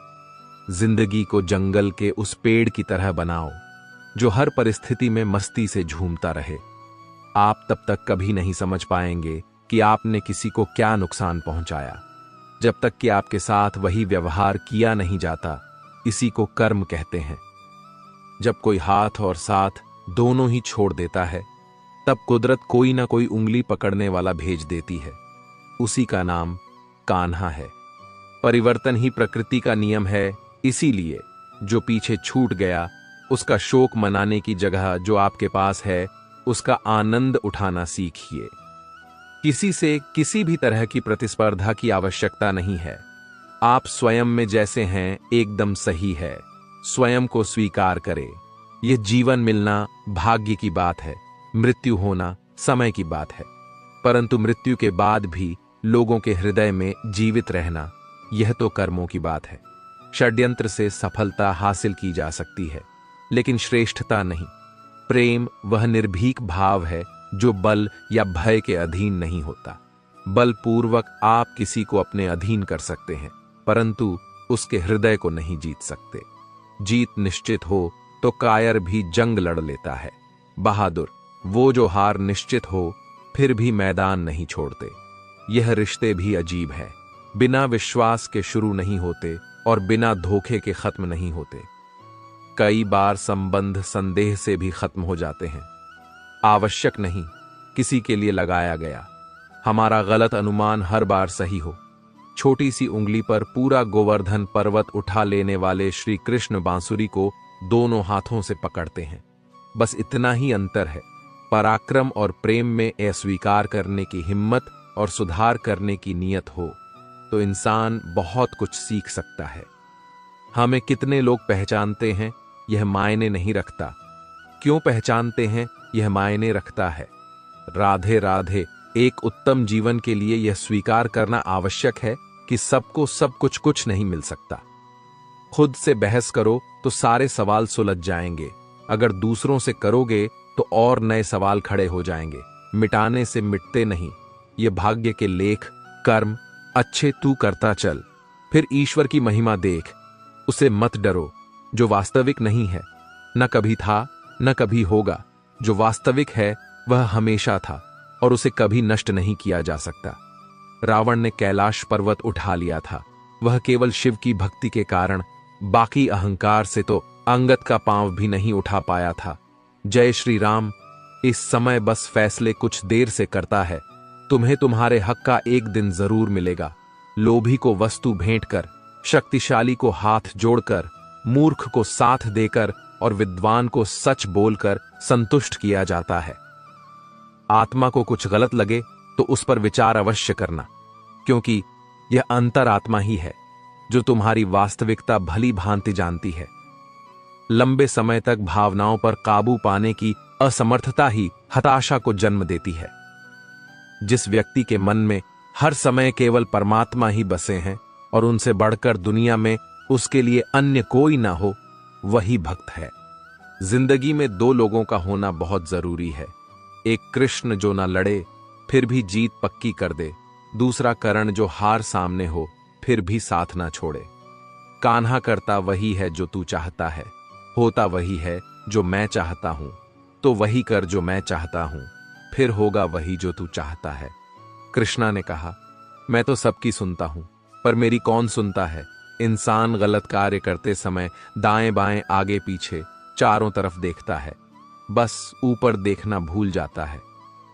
जिंदगी को जंगल के उस पेड़ की तरह बनाओ जो हर परिस्थिति में मस्ती से झूमता रहे। आप तब तक कभी नहीं समझ पाएंगे कि आपने किसी को क्या नुकसान पहुंचाया, जब तक कि आपके साथ वही व्यवहार किया नहीं जाता। इसी को कर्म कहते हैं। जब कोई हाथ और साथ दोनों ही छोड़ देता है, तब कुदरत कोई ना कोई उंगली पकड़ने वाला भेज देती है। उसी का नाम कान्हा है। परिवर्तन ही प्रकृति का नियम है, इसीलिए जो पीछे छूट गया उसका शोक मनाने की जगह जो आपके पास है उसका आनंद उठाना सीखिए। किसी से किसी भी तरह की प्रतिस्पर्धा की आवश्यकता नहीं है। आप स्वयं में जैसे हैं एकदम सही है। स्वयं को स्वीकार करें। यह जीवन मिलना भाग्य की बात है, मृत्यु होना समय की बात है, परंतु मृत्यु के बाद भी लोगों के हृदय में जीवित रहना यह तो कर्मों की बात है। षड्यंत्र से सफलता हासिल की जा सकती है, लेकिन श्रेष्ठता नहीं। प्रेम वह निर्भीक भाव है जो बल या भय के अधीन नहीं होता। बलपूर्वक आप किसी को अपने अधीन कर सकते हैं, परंतु उसके हृदय को नहीं जीत सकते। जीत निश्चित हो तो कायर भी जंग लड़ लेता है। बहादुर वो जो हार निश्चित हो फिर भी मैदान नहीं छोड़ते। यह रिश्ते भी अजीब है। बिना विश्वास के शुरू नहीं होते और बिना धोखे के खत्म नहीं होते। कई बार संबंध संदेह से भी खत्म हो जाते हैं। आवश्यक नहीं किसी के लिए लगाया गया हमारा गलत अनुमान हर बार सही हो। छोटी सी उंगली पर पूरा गोवर्धन पर्वत उठा लेने वाले श्री कृष्ण बांसुरी को दोनों हाथों से पकड़ते हैं। बस इतना ही अंतर है। पराक्रम और प्रेम में अस्वीकार करने की हिम्मत और सुधार करने की नीयत हो तो इंसान बहुत कुछ सीख सकता है। हमें कितने लोग पहचानते हैं यह मायने नहीं रखता, क्यों पहचानते हैं यह मायने रखता है। राधे राधे। एक उत्तम जीवन के लिए यह स्वीकार करना आवश्यक है कि सबको सब कुछ नहीं मिल सकता। खुद से बहस करो तो सारे सवाल सुलझ जाएंगे। अगर दूसरों से करोगे तो और नए सवाल खड़े हो जाएंगे। मिटाने से मिटते नहीं। ये भाग्य के लेख कर्म अच्छे तू करता चल, फिर ईश्वर की महिमा देख। उसे मत डरो जो वास्तविक नहीं है, न कभी था न कभी होगा। जो वास्तविक है वह हमेशा था और उसे कभी नष्ट नहीं किया जा सकता। रावण ने कैलाश पर्वत उठा लिया था, वह केवल शिव की भक्ति के कारण, बाकी अहंकार से तो अंगद का पांव भी नहीं उठा पाया था। जय श्री राम। इस समय बस फैसले कुछ देर से करता है। तुम्हें तुम्हारे हक का एक दिन जरूर मिलेगा। लोभी को वस्तु भेंट कर, शक्तिशाली को हाथ जोड़कर, मूर्ख को साथ देकर और विद्वान को सच बोलकर संतुष्ट किया जाता है। आत्मा को कुछ गलत लगे तो उस पर विचार अवश्य करना, क्योंकि यह अंतरात्मा ही है जो तुम्हारी वास्तविकता भली भांति जानती है। लंबे समय तक भावनाओं पर काबू पाने की असमर्थता ही हताशा को जन्म देती है। जिस व्यक्ति के मन में हर समय केवल परमात्मा ही बसे हैं और उनसे बढ़कर दुनिया में उसके लिए अन्य कोई ना हो, वही भक्त है। जिंदगी में दो लोगों का होना बहुत जरूरी है। एक कृष्ण जो ना लड़े फिर भी जीत पक्की कर दे, दूसरा कर्ण जो हार सामने हो फिर भी साथ ना छोड़े। कान्हा करता वही है जो तू चाहता है, होता वही है जो मैं चाहता हूं, तो वही कर जो मैं चाहता हूं, फिर होगा वही जो तू चाहता है। कृष्णा ने कहा, मैं तो सबकी सुनता हूं, पर मेरी कौन सुनता है। इंसान गलत कार्य करते समय दाएं बाएं आगे पीछे चारों तरफ देखता है, बस ऊपर देखना भूल जाता है।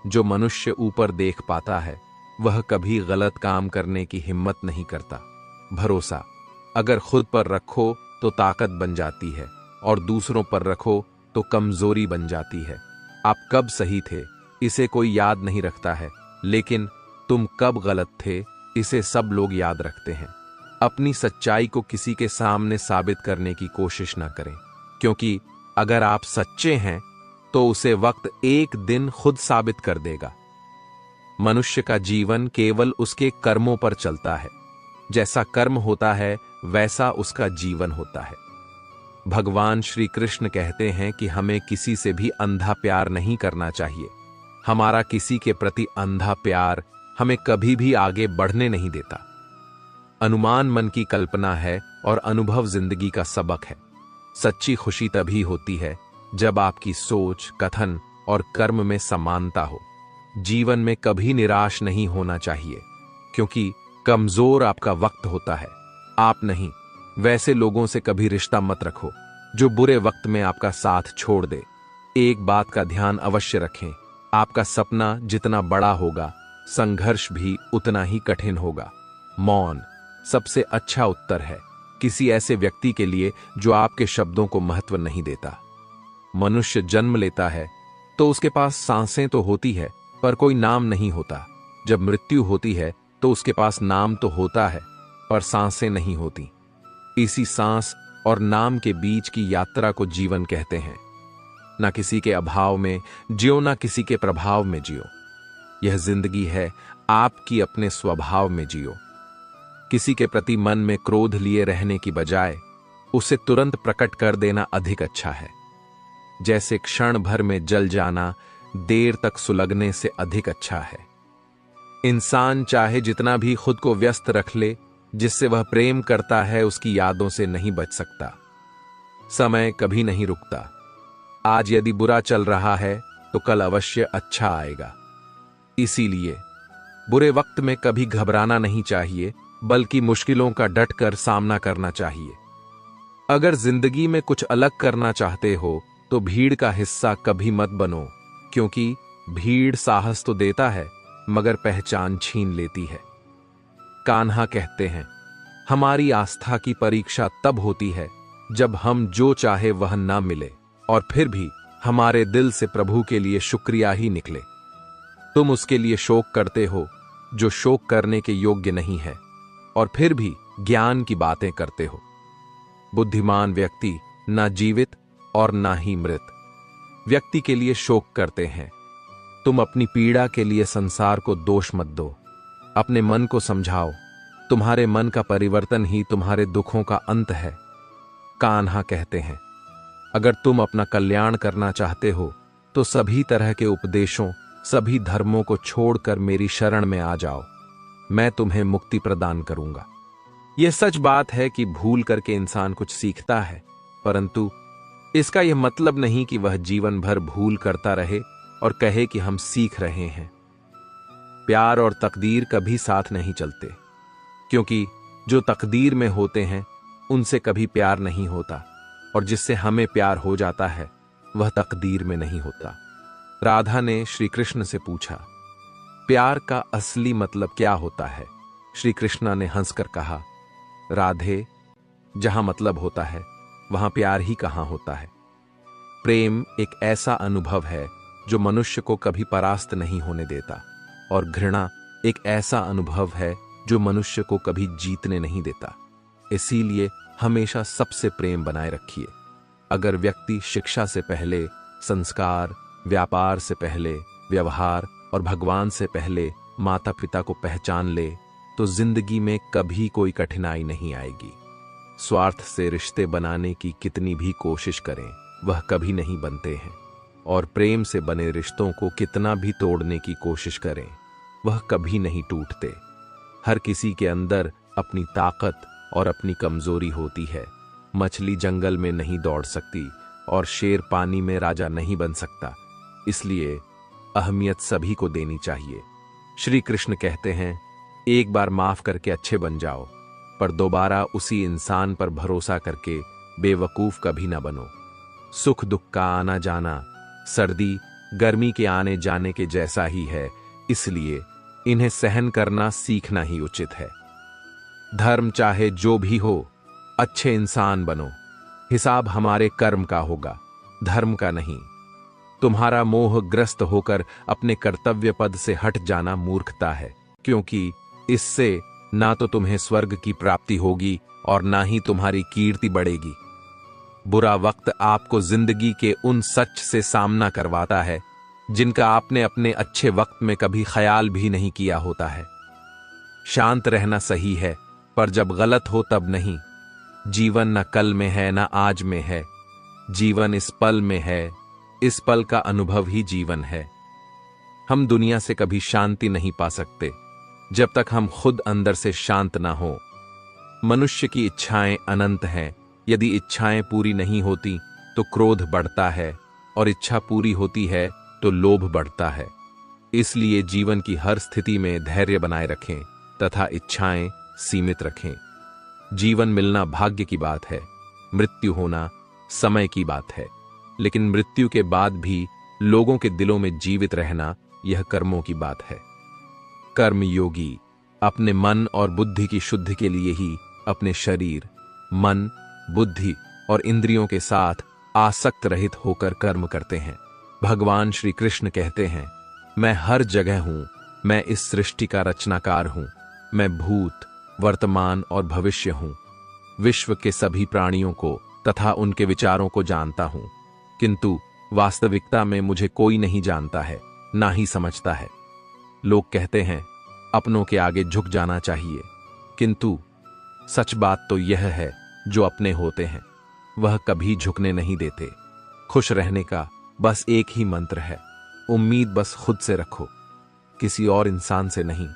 जो मनुष्य ऊपर देख पाता है वह कभी गलत काम करने की हिम्मत नहीं करता। भरोसा अगर खुद पर रखो तो ताकत बन जाती है और दूसरों पर रखो तो कमजोरी बन जाती है। आप कब सही थे इसे कोई याद नहीं रखता है, लेकिन तुम कब गलत थे इसे सब लोग याद रखते हैं। अपनी सच्चाई को किसी के सामने साबित करने की कोशिश ना करें, क्योंकि अगर आप सच्चे हैं तो उसे वक्त एक दिन खुद साबित कर देगा। मनुष्य का जीवन केवल उसके कर्मों पर चलता है। जैसा कर्म होता है वैसा उसका जीवन होता है। भगवान श्री कृष्ण कहते हैं कि हमें किसी से भी अंधा प्यार नहीं करना चाहिए। हमारा किसी के प्रति अंधा प्यार हमें कभी भी आगे बढ़ने नहीं देता। अनुमान मन की कल्पना है और अनुभव जिंदगी का सबक है। सच्ची खुशी तभी होती है जब आपकी सोच, कथन और कर्म में समानता हो। जीवन में कभी निराश नहीं होना चाहिए, क्योंकि कमजोर आपका वक्त होता है, आप नहीं। वैसे लोगों से कभी रिश्ता मत रखो जो बुरे वक्त में आपका साथ छोड़ दे। एक बात का ध्यान अवश्य रखें, आपका सपना जितना बड़ा होगा संघर्ष भी उतना ही कठिन होगा। मौन सबसे अच्छा उत्तर है किसी ऐसे व्यक्ति के लिए जो आपके शब्दों को महत्व नहीं देता। मनुष्य जन्म लेता है तो उसके पास सांसें तो होती है पर कोई नाम नहीं होता। जब मृत्यु होती है तो उसके पास नाम तो होता है पर सांसें नहीं होती। इसी सांस और नाम के बीच की यात्रा को जीवन कहते हैं। ना किसी के अभाव में जियो, ना किसी के प्रभाव में जियो। यह जिंदगी है, आपकी अपने स्वभाव में जियो। किसी के प्रति मन में क्रोध लिए रहने की बजाय उसे तुरंत प्रकट कर देना अधिक अच्छा है। जैसे क्षण भर में जल जाना देर तक सुलगने से अधिक अच्छा है। इंसान चाहे जितना भी खुद को व्यस्त रख ले, जिससे वह प्रेम करता है उसकी यादों से नहीं बच सकता। समय कभी नहीं रुकता। आज यदि बुरा चल रहा है तो कल अवश्य अच्छा आएगा। इसीलिए बुरे वक्त में कभी घबराना नहीं चाहिए, बल्कि मुश्किलों का डटकर सामना करना चाहिए। अगर जिंदगी में कुछ अलग करना चाहते हो तो भीड़ का हिस्सा कभी मत बनो, क्योंकि भीड़ साहस तो देता है मगर पहचान छीन लेती है। कान्हा कहते हैं, हमारी आस्था की परीक्षा तब होती है जब हम जो चाहे वह ना मिले और फिर भी हमारे दिल से प्रभु के लिए शुक्रिया ही निकले। तुम उसके लिए शोक करते हो जो शोक करने के योग्य नहीं है और फिर भी ज्ञान की बातें करते हो। बुद्धिमान व्यक्ति ना जीवित और ना ही मृत व्यक्ति के लिए शोक करते हैं। तुम अपनी पीड़ा के लिए संसार को दोष मत दो, अपने मन को समझाओ। तुम्हारे मन का परिवर्तन ही तुम्हारे दुखों का अंत है। कान्हा कहते हैं, अगर तुम अपना कल्याण करना चाहते हो तो सभी तरह के उपदेशों, सभी धर्मों को छोड़कर मेरी शरण में आ जाओ। मैं तुम्हें मुक्ति प्रदान करूंगा। यह सच बात है कि भूल करके इंसान कुछ सीखता है, परंतु इसका यह मतलब नहीं कि वह जीवन भर भूल करता रहे और कहे कि हम सीख रहे हैं। प्यार और तकदीर कभी साथ नहीं चलते, क्योंकि जो तकदीर में होते हैं उनसे कभी प्यार नहीं होता और जिससे हमें प्यार हो जाता है वह तकदीर में नहीं होता। राधा ने श्री कृष्ण से पूछा, प्यार का असली मतलब क्या होता है? श्री कृष्ण ने हंसकर कहा, राधे, जहां मतलब होता है वहां प्यार ही कहां होता है। प्रेम एक ऐसा अनुभव है जो मनुष्य को कभी परास्त नहीं होने देता और घृणा एक ऐसा अनुभव है जो मनुष्य को कभी जीतने नहीं देता। इसीलिए हमेशा सबसे प्रेम बनाए रखिए। अगर व्यक्ति शिक्षा से पहले संस्कार, व्यापार से पहले व्यवहार और भगवान से पहले माता पिता को पहचान ले तो जिंदगी में कभी कोई कठिनाई नहीं आएगी। स्वार्थ से रिश्ते बनाने की कितनी भी कोशिश करें वह कभी नहीं बनते हैं और प्रेम से बने रिश्तों को कितना भी तोड़ने की कोशिश करें वह कभी नहीं टूटते। हर किसी के अंदर अपनी ताकत और अपनी कमजोरी होती है। मछली जंगल में नहीं दौड़ सकती और शेर पानी में राजा नहीं बन सकता, इसलिए अहमियत सभी को देनी चाहिए। श्री कृष्ण कहते हैं, एक बार माफ करके अच्छे बन जाओ, पर दोबारा उसी इंसान पर भरोसा करके बेवकूफ कभी ना बनो। सुख दुख का आना जाना सर्दी गर्मी के आने जाने के जैसा ही है, इसलिए इन्हें सहन करना सीखना ही उचित है। धर्म चाहे जो भी हो, अच्छे इंसान बनो। हिसाब हमारे कर्म का होगा, धर्म का नहीं। तुम्हारा मोहग्रस्त होकर अपने कर्तव्य पद से हट जाना मूर्खता है, क्योंकि इससे ना तो तुम्हें स्वर्ग की प्राप्ति होगी और ना ही तुम्हारी कीर्ति बढ़ेगी। बुरा वक्त आपको जिंदगी के उन सच से सामना करवाता है जिनका आपने अपने अच्छे वक्त में कभी ख्याल भी नहीं किया होता है। शांत रहना सही है, पर जब गलत हो तब नहीं। जीवन न कल में है न आज में है, जीवन इस पल में है। इस पल का अनुभव ही जीवन है। हम दुनिया से कभी शांति नहीं पा सकते जब तक हम खुद अंदर से शांत ना हो। मनुष्य की इच्छाएं अनंत हैं। यदि इच्छाएं पूरी नहीं होती तो क्रोध बढ़ता है और इच्छा पूरी होती है तो लोभ बढ़ता है। इसलिए जीवन की हर स्थिति में धैर्य बनाए रखें तथा इच्छाएं सीमित रखें। जीवन मिलना भाग्य की बात है, मृत्यु होना समय की बात है, लेकिन मृत्यु के बाद भी लोगों के दिलों में जीवित रहना यह कर्मों की बात है। कर्म योगी अपने मन और बुद्धि की शुद्धि के लिए ही अपने शरीर, मन, बुद्धि और इंद्रियों के साथ आसक्त रहित होकर कर्म करते हैं। भगवान श्री कृष्ण कहते हैं, मैं हर जगह हूं, मैं इस सृष्टि का रचनाकार हूं, मैं भूत, वर्तमान और भविष्य हूं, विश्व के सभी प्राणियों को तथा उनके विचारों को जानता हूं, किंतु वास्तविकता में मुझे कोई नहीं जानता है, ना ही समझता है। लोग कहते हैं अपनों के आगे झुक जाना चाहिए, किंतु सच बात तो यह है, जो अपने होते हैं वह कभी झुकने नहीं देते। खुश रहने का बस एक ही मंत्र है, उम्मीद बस खुद से रखो, किसी और इंसान से नहीं।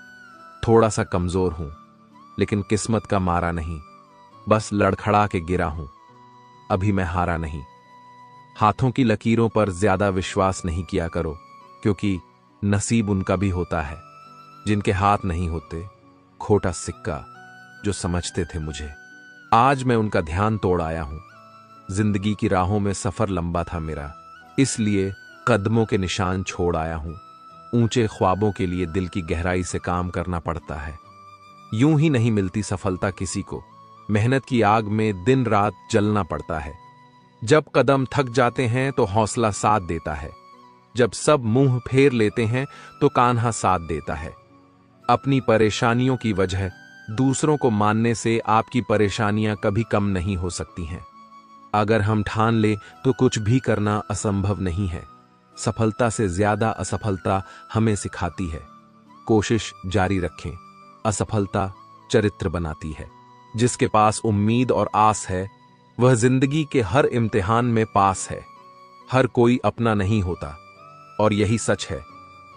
थोड़ा सा कमजोर हूं, लेकिन किस्मत का मारा नहीं, बस लड़खड़ा के गिरा हूं, अभी मैं हारा नहीं। हाथों की लकीरों पर ज्यादा विश्वास नहीं किया करो, क्योंकि नसीब उनका भी होता है जिनके हाथ नहीं होते। खोटा सिक्का जो समझते थे मुझे। आज मैं उनका ध्यान तोड़ आया हूं। जिंदगी की राहों में सफर लंबा था मेरा, इसलिए कदमों के निशान छोड़ आया हूं। ऊंचे ख्वाबों के लिए दिल की गहराई से काम करना पड़ता है। यूं ही नहीं मिलती सफलता किसी को, मेहनत की आग में दिन रात जलना पड़ता है। जब कदम थक जाते हैं तो हौसला साथ देता है। जब सब मुंह फेर लेते हैं तो कान्हा साथ देता है। अपनी परेशानियों की वजह दूसरों को मानने से आपकी परेशानियां कभी कम नहीं हो सकती हैं। अगर हम ठान ले तो कुछ भी करना असंभव नहीं है। सफलता से ज्यादा असफलता हमें सिखाती है। कोशिश जारी रखें, असफलता चरित्र बनाती है। जिसके पास उम्मीद और आस है वह जिंदगी के हर इम्तिहान में पास है। हर कोई अपना नहीं होता, और यही सच है।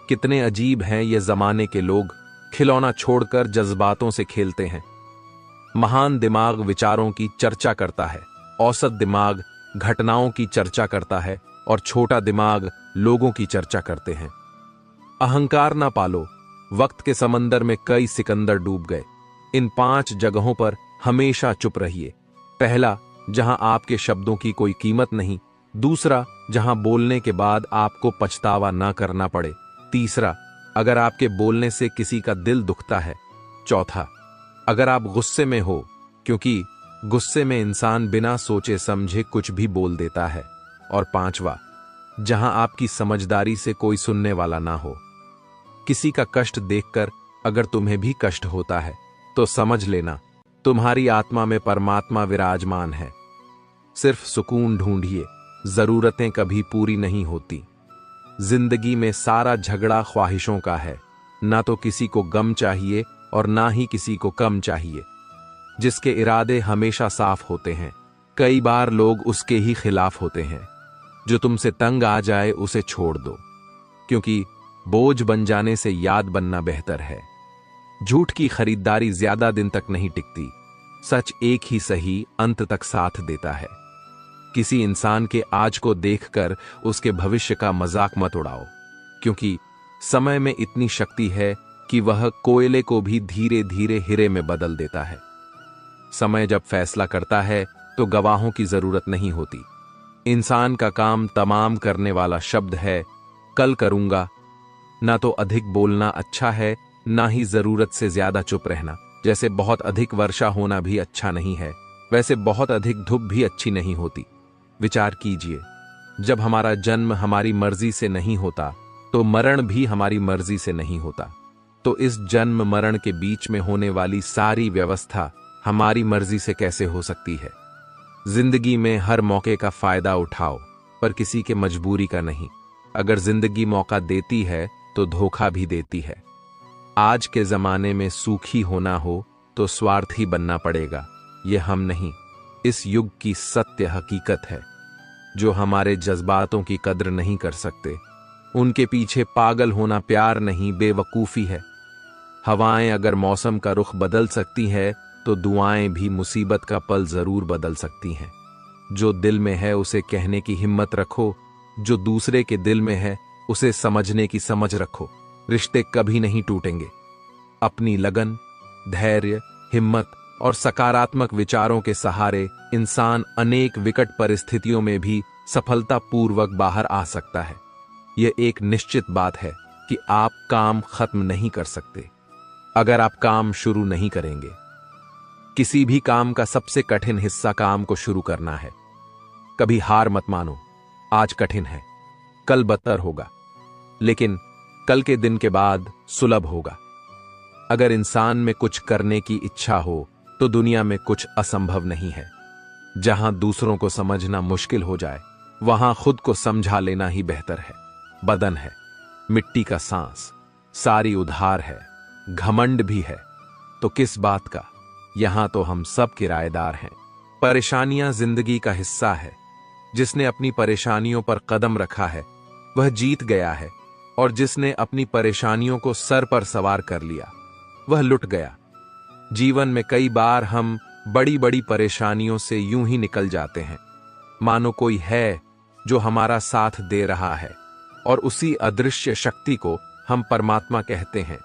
कितने अजीब हैं ये जमाने के लोग, खिलौना छोड़कर जज्बातों से खेलते हैं। महान दिमाग विचारों की चर्चा करता है, औसत दिमाग घटनाओं की चर्चा करता है, और छोटा दिमाग लोगों की चर्चा करते हैं। अहंकार ना पालो, वक्त के समंदर में कई सिकंदर डूब गए। इन 5 जगहों पर हमेशा चुप रहिए। पहला, जहां आपके शब्दों की कोई कीमत नहीं। दूसरा, जहां बोलने के बाद आपको पछतावा ना करना पड़े। तीसरा, अगर आपके बोलने से किसी का दिल दुखता है। चौथा, अगर आप गुस्से में हो, क्योंकि गुस्से में इंसान बिना सोचे समझे कुछ भी बोल देता है। और पांचवा, जहां आपकी समझदारी से कोई सुनने वाला ना हो। किसी का कष्ट देखकर अगर तुम्हें भी कष्ट होता है तो समझ लेना तुम्हारी आत्मा में परमात्मा विराजमान है। सिर्फ सुकून ढूंढिए, जरूरतें कभी पूरी नहीं होती। जिंदगी में सारा झगड़ा ख्वाहिशों का है। ना तो किसी को गम चाहिए और ना ही किसी को कम चाहिए। जिसके इरादे हमेशा साफ होते हैं, कई बार लोग उसके ही खिलाफ होते हैं। जो तुमसे तंग आ जाए उसे छोड़ दो, क्योंकि बोझ बन जाने से याद बनना बेहतर है। झूठ की खरीदारी ज्यादा दिन तक नहीं टिकती। सच एक ही सही अंत तक साथ देता है। किसी इंसान के आज को देखकर उसके भविष्य का मजाक मत उड़ाओ, क्योंकि समय में इतनी शक्ति है कि वह कोयले को भी धीरे धीरे हीरे में बदल देता है। समय जब फैसला करता है तो गवाहों की जरूरत नहीं होती। इंसान का काम तमाम करने वाला शब्द है कल करूंगा। ना तो अधिक बोलना अच्छा है, ना ही जरूरत से ज्यादा चुप रहना। जैसे बहुत अधिक वर्षा होना भी अच्छा नहीं है, वैसे बहुत अधिक धूप भी अच्छी नहीं होती। विचार कीजिए, जब हमारा जन्म हमारी मर्जी से नहीं होता तो मरण भी हमारी मर्जी से नहीं होता। तो इस जन्म मरण के बीच में होने वाली सारी व्यवस्था हमारी मर्जी से कैसे हो सकती है? जिंदगी में हर मौके का फायदा उठाओ, पर किसी के मजबूरी का नहीं। अगर जिंदगी मौका देती है तो धोखा भी देती है। आज के जमाने में सुखी होना हो तो स्वार्थी बनना पड़ेगा। यह हम नहीं, इस युग की सत्य हकीकत है। जो हमारे जज्बातों की कद्र नहीं कर सकते, उनके पीछे पागल होना प्यार नहीं, बेवकूफी है। हवाएं अगर मौसम का रुख बदल सकती है तो दुआएं भी मुसीबत का पल जरूर बदल सकती हैं। जो दिल में है उसे कहने की हिम्मत रखो, जो दूसरे के दिल में है उसे समझने की समझ रखो। रिश्ते कभी नहीं टूटेंगे। अपनी लगन, धैर्य, हिम्मत और सकारात्मक विचारों के सहारे इंसान अनेक विकट परिस्थितियों में भी सफलतापूर्वक बाहर आ सकता है। यह एक निश्चित बात है कि आप काम खत्म नहीं कर सकते अगर आप काम शुरू नहीं करेंगे। किसी भी काम का सबसे कठिन हिस्सा काम को शुरू करना है। कभी हार मत मानो। आज कठिन है, कल बदतर होगा, लेकिन कल के दिन के बाद सुलभ होगा। अगर इंसान में कुछ करने की इच्छा हो तो दुनिया में कुछ असंभव नहीं है। जहां दूसरों को समझना मुश्किल हो जाए, वहां खुद को समझा लेना ही बेहतर है। बदन है, मिट्टी का सांस, सारी उधार है, घमंड भी है, तो किस बात का? यहां तो हम सब किराएदार हैं। परेशानियां जिंदगी का हिस्सा है। जिसने अपनी परेशानियों पर कदम रखा है वह जीत गया है, और जिसने अपनी परेशानियों को सर पर सवार कर लिया वह लुट गया। जीवन में कई बार हम बड़ी बड़ी परेशानियों से यूं ही निकल जाते हैं, मानो कोई है जो हमारा साथ दे रहा है, और उसी अदृश्य शक्ति को हम परमात्मा कहते हैं।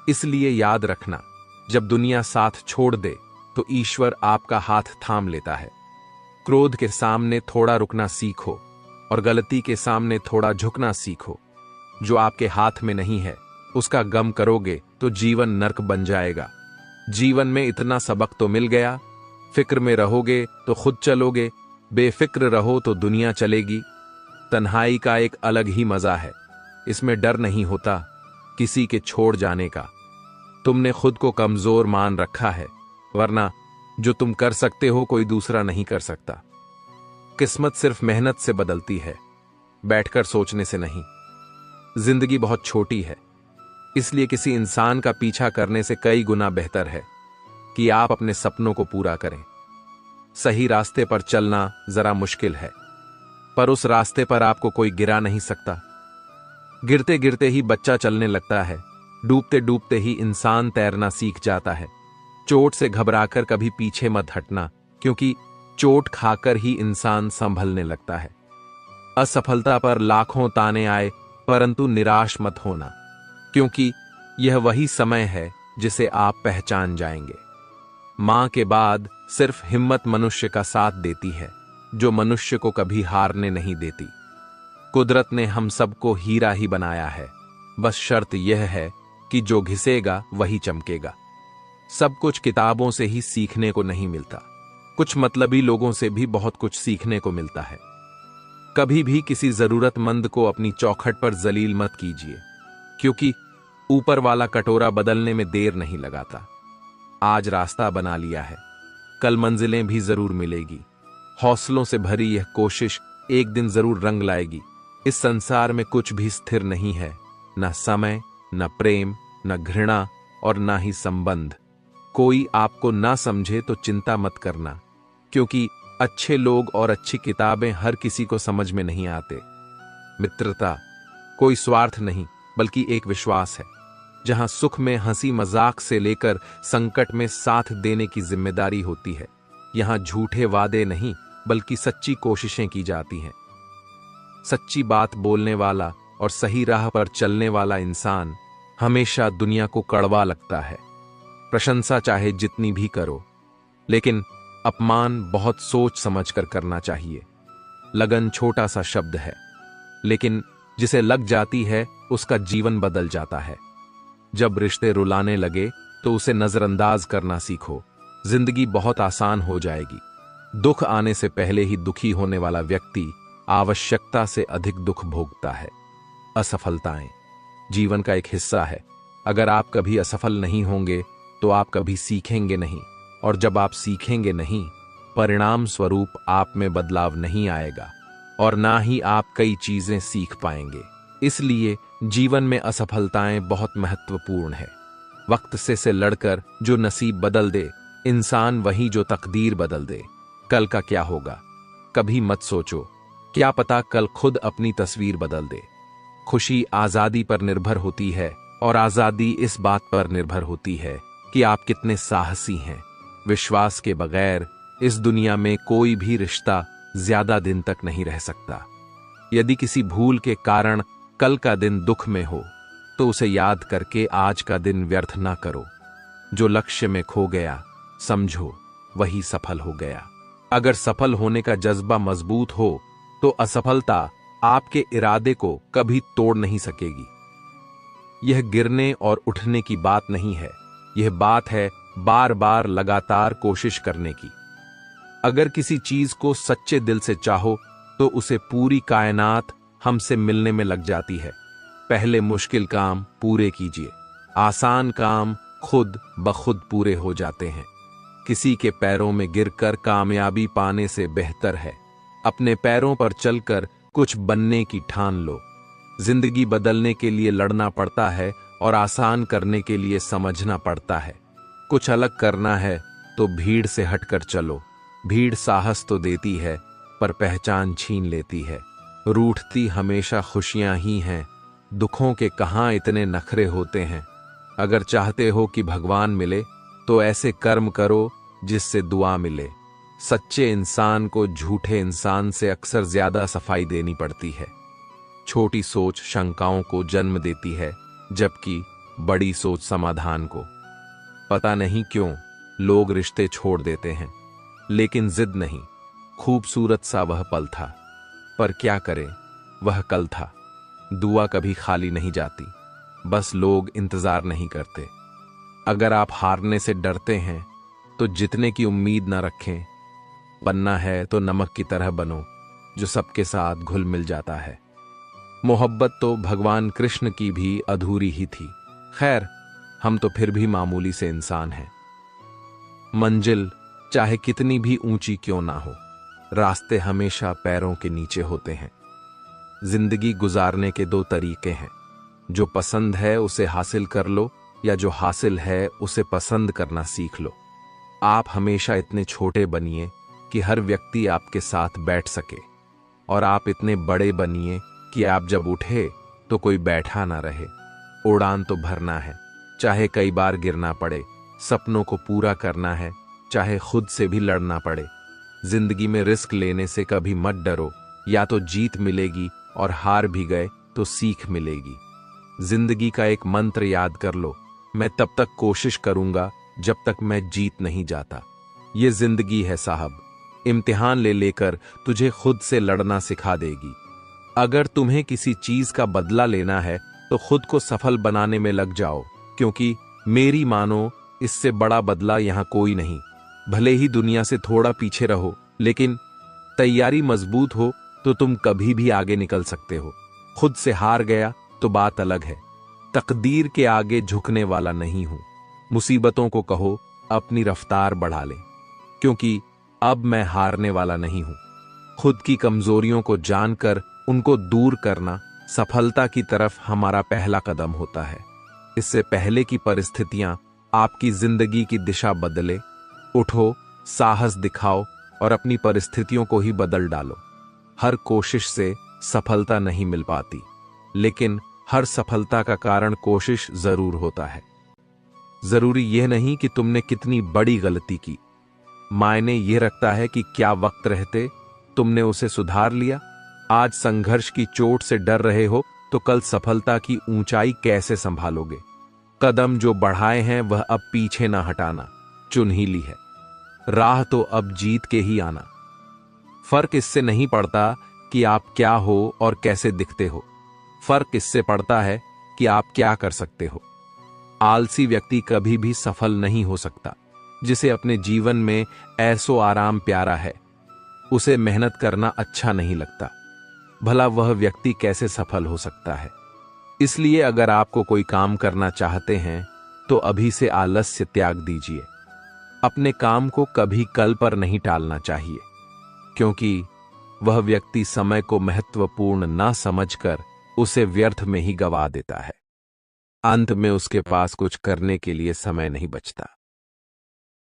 इसलिए याद रखना, जब दुनिया साथ छोड़ दे तो ईश्वर आपका हाथ थाम लेता है। क्रोध के सामने थोड़ा रुकना सीखो और गलती के सामने थोड़ा झुकना सीखो। जो आपके हाथ में नहीं है उसका गम करोगे तो जीवन नर्क बन जाएगा। जीवन में इतना सबक तो मिल गया, फिक्र में रहोगे तो खुद चलोगे, बेफिक्र रहो तो दुनिया चलेगी। तन्हाई का एक अलग ही मजा है, इसमें डर नहीं होता किसी के छोड़ जाने का। तुमने खुद को कमजोर मान रखा है, वरना जो तुम कर सकते हो कोई दूसरा नहीं कर सकता। किस्मत सिर्फ मेहनत से बदलती है, बैठकर सोचने से नहीं। जिंदगी बहुत छोटी है, इसलिए किसी इंसान का पीछा करने से कई गुना बेहतर है कि आप अपने सपनों को पूरा करें। सही रास्ते पर चलना जरा मुश्किल है, पर उस रास्ते पर आपको कोई गिरा नहीं सकता। गिरते गिरते ही बच्चा चलने लगता है, डूबते डूबते ही इंसान तैरना सीख जाता है। चोट से घबराकर कभी पीछे मत हटना, क्योंकि चोट खाकर ही इंसान संभलने लगता है। असफलता पर लाखों ताने आए, परंतु निराश मत होना, क्योंकि यह वही समय है जिसे आप पहचान जाएंगे। मां के बाद सिर्फ हिम्मत मनुष्य का साथ देती है, जो मनुष्य को कभी हारने नहीं देती। कुदरत ने हम सबको हीरा ही बनाया है, बस शर्त यह है कि जो घिसेगा वही चमकेगा। सब कुछ किताबों से ही सीखने को नहीं मिलता, कुछ मतलबी लोगों से भी बहुत कुछ सीखने को मिलता है। कभी भी किसी जरूरतमंद को अपनी चौखट पर जलील मत कीजिए, क्योंकि ऊपर वाला कटोरा बदलने में देर नहीं लगाता। आज रास्ता बना लिया है, कल मंजिलें भी जरूर मिलेगी। हौसलों से भरी यह कोशिश एक दिन जरूर रंग लाएगी। इस संसार में कुछ भी स्थिर नहीं है, न समय, न प्रेम, न घृणा और न ही संबंध। कोई आपको ना समझे तो चिंता मत करना, क्योंकि अच्छे लोग और अच्छी किताबें हर किसी को समझ में नहीं आते। मित्रता कोई स्वार्थ नहीं, बल्कि एक विश्वास है, जहां सुख में हंसी मजाक से लेकर संकट में साथ देने की जिम्मेदारी होती है। यहां झूठे वादे नहीं, बल्कि सच्ची कोशिशें की जाती हैं। सच्ची बात बोलने वाला और सही राह पर चलने वाला इंसान हमेशा दुनिया को कड़वा लगता है। प्रशंसा चाहे जितनी भी करो, लेकिन अपमान बहुत सोच समझकर करना चाहिए। लगन छोटा सा शब्द है, लेकिन जिसे लग जाती है उसका जीवन बदल जाता है। जब रिश्ते रुलाने लगे तो उसे नजरअंदाज करना सीखो, जिंदगी बहुत आसान हो जाएगी। दुख आने से पहले ही दुखी होने वाला व्यक्ति आवश्यकता से अधिक दुख भोगता है। असफलताएं जीवन का एक हिस्सा है। अगर आप कभी असफल नहीं होंगे तो आप कभी सीखेंगे नहीं, और जब आप सीखेंगे नहीं, परिणाम स्वरूप आप में बदलाव नहीं आएगा और ना ही आप कई चीजें सीख पाएंगे। इसलिए जीवन में असफलताएं बहुत महत्वपूर्ण है। वक्त से लड़कर जो नसीब बदल दे, इंसान वही जो तकदीर बदल दे। कल का क्या होगा कभी मत सोचो, क्या पता कल खुद अपनी तस्वीर बदल दे। खुशी आजादी पर निर्भर होती है, और आजादी इस बात पर निर्भर होती है कि आप कितने साहसी हैं। विश्वास के बगैर इस दुनिया में कोई भी रिश्ता ज्यादा दिन तक नहीं रह सकता। यदि किसी भूल के कारण कल का दिन दुख में हो, तो उसे याद करके आज का दिन व्यर्थ ना करो। जो लक्ष्य में खो गया, समझो वही सफल हो गया। अगर सफल होने का जज्बा मजबूत हो, तो असफलता आपके इरादे को कभी तोड़ नहीं सकेगी। यह गिरने और उठने की बात नहीं है, यह बात है बार बार लगातार कोशिश करने की। अगर किसी चीज को सच्चे दिल से चाहो, तो उसे पूरी कायनात हमसे मिलने में लग जाती है। पहले मुश्किल काम पूरे कीजिए, आसान काम खुद ब खुद पूरे हो जाते हैं। किसी के पैरों में गिरकर कामयाबी पाने से बेहतर है अपने पैरों पर चलकर कुछ बनने की ठान लो। जिंदगी बदलने के लिए लड़ना पड़ता है और आसान करने के लिए समझना पड़ता है। कुछ अलग करना है तो भीड़ से हटकर चलो। भीड़ साहस तो देती है, पर पहचान छीन लेती है। रूठती हमेशा खुशियां ही हैं, दुखों के कहां इतने नखरे होते हैं। अगर चाहते हो कि भगवान मिले, तो ऐसे कर्म करो जिससे दुआ मिले। सच्चे इंसान को झूठे इंसान से अक्सर ज्यादा सफाई देनी पड़ती है। छोटी सोच शंकाओं को जन्म देती है, जबकि बड़ी सोच समाधान को। पता नहीं क्यों लोग रिश्ते छोड़ देते हैं, लेकिन जिद नहीं। खूबसूरत सा वह पल था, पर क्या करें, वह कल था। दुआ कभी खाली नहीं जाती, बस लोग इंतजार नहीं करते। अगर आप हारने से डरते हैं तो जितने की उम्मीद ना रखें। बनना है तो नमक की तरह बनो, जो सबके साथ घुल मिल जाता है। मोहब्बत तो भगवान कृष्ण की भी अधूरी ही थी। खैर, हम तो फिर भी मामूली से इंसान हैं। मंजिल चाहे कितनी भी ऊंची क्यों ना हो, रास्ते हमेशा पैरों के नीचे होते हैं। जिंदगी गुजारने के दो तरीके हैं, जो पसंद है उसे हासिल कर लो, या जो हासिल है उसे पसंद करना सीख लो। आप हमेशा इतने छोटे बनिए कि हर व्यक्ति आपके साथ बैठ सके, और आप इतने बड़े बनिए कि आप जब उठे तो कोई बैठा ना रहे। उड़ान तो भरना है, चाहे कई बार गिरना पड़े। सपनों को पूरा करना है, चाहे खुद से भी लड़ना पड़े। जिंदगी में रिस्क लेने से कभी मत डरो, या तो जीत मिलेगी और हार भी गए तो सीख मिलेगी। जिंदगी का एक मंत्र याद कर लो, मैं तब तक कोशिश करूंगा जब तक मैं जीत नहीं जाता। ये जिंदगी है साहब, इम्तिहान ले लेकर तुझे खुद से लड़ना सिखा देगी। अगर तुम्हें किसी चीज का बदला लेना है तो खुद को सफल बनाने में लग जाओ, क्योंकि मेरी मानो इससे बड़ा बदला यहां कोई नहीं। भले ही दुनिया से थोड़ा पीछे रहो, लेकिन तैयारी मजबूत हो तो तुम कभी भी आगे निकल सकते हो। खुद से हार गया तो बात अलग है, तकदीर के आगे झुकने वाला नहीं हूं। मुसीबतों को कहो अपनी रफ्तार बढ़ा ले, क्योंकि अब मैं हारने वाला नहीं हूं। खुद की कमजोरियों को जानकर उनको दूर करना सफलता की तरफ हमारा पहला कदम होता है। इससे पहले की परिस्थितियां आपकी जिंदगी की दिशा बदले, उठो, साहस दिखाओ और अपनी परिस्थितियों को ही बदल डालो। हर कोशिश से सफलता नहीं मिल पाती, लेकिन हर सफलता का कारण कोशिश जरूर होता है। जरूरी यह नहीं कि तुमने कितनी बड़ी गलती की, मायने यह रखता है कि क्या वक्त रहते तुमने उसे सुधार लिया। आज संघर्ष की चोट से डर रहे हो तो कल सफलता की ऊंचाई कैसे संभालोगे। कदम जो बढ़ाए हैं वह अब पीछे ना हटाना, चुन ही ली है। राह तो अब जीत के ही आना। फर्क इससे नहीं पड़ता कि आप क्या हो और कैसे दिखते हो, फर्क इससे पड़ता है कि आप क्या कर सकते हो। आलसी व्यक्ति कभी भी सफल नहीं हो सकता। जिसे अपने जीवन में ऐसो आराम प्यारा है, उसे मेहनत करना अच्छा नहीं लगता। भला वह व्यक्ति कैसे सफल हो सकता है। इसलिए अगर आपको कोई काम करना चाहते हैं तो अभी से आलस्य त्याग दीजिए। अपने काम को कभी कल पर नहीं टालना चाहिए, क्योंकि वह व्यक्ति समय को महत्वपूर्ण ना समझकर उसे व्यर्थ में ही गवा देता है। अंत में उसके पास कुछ करने के लिए समय नहीं बचता।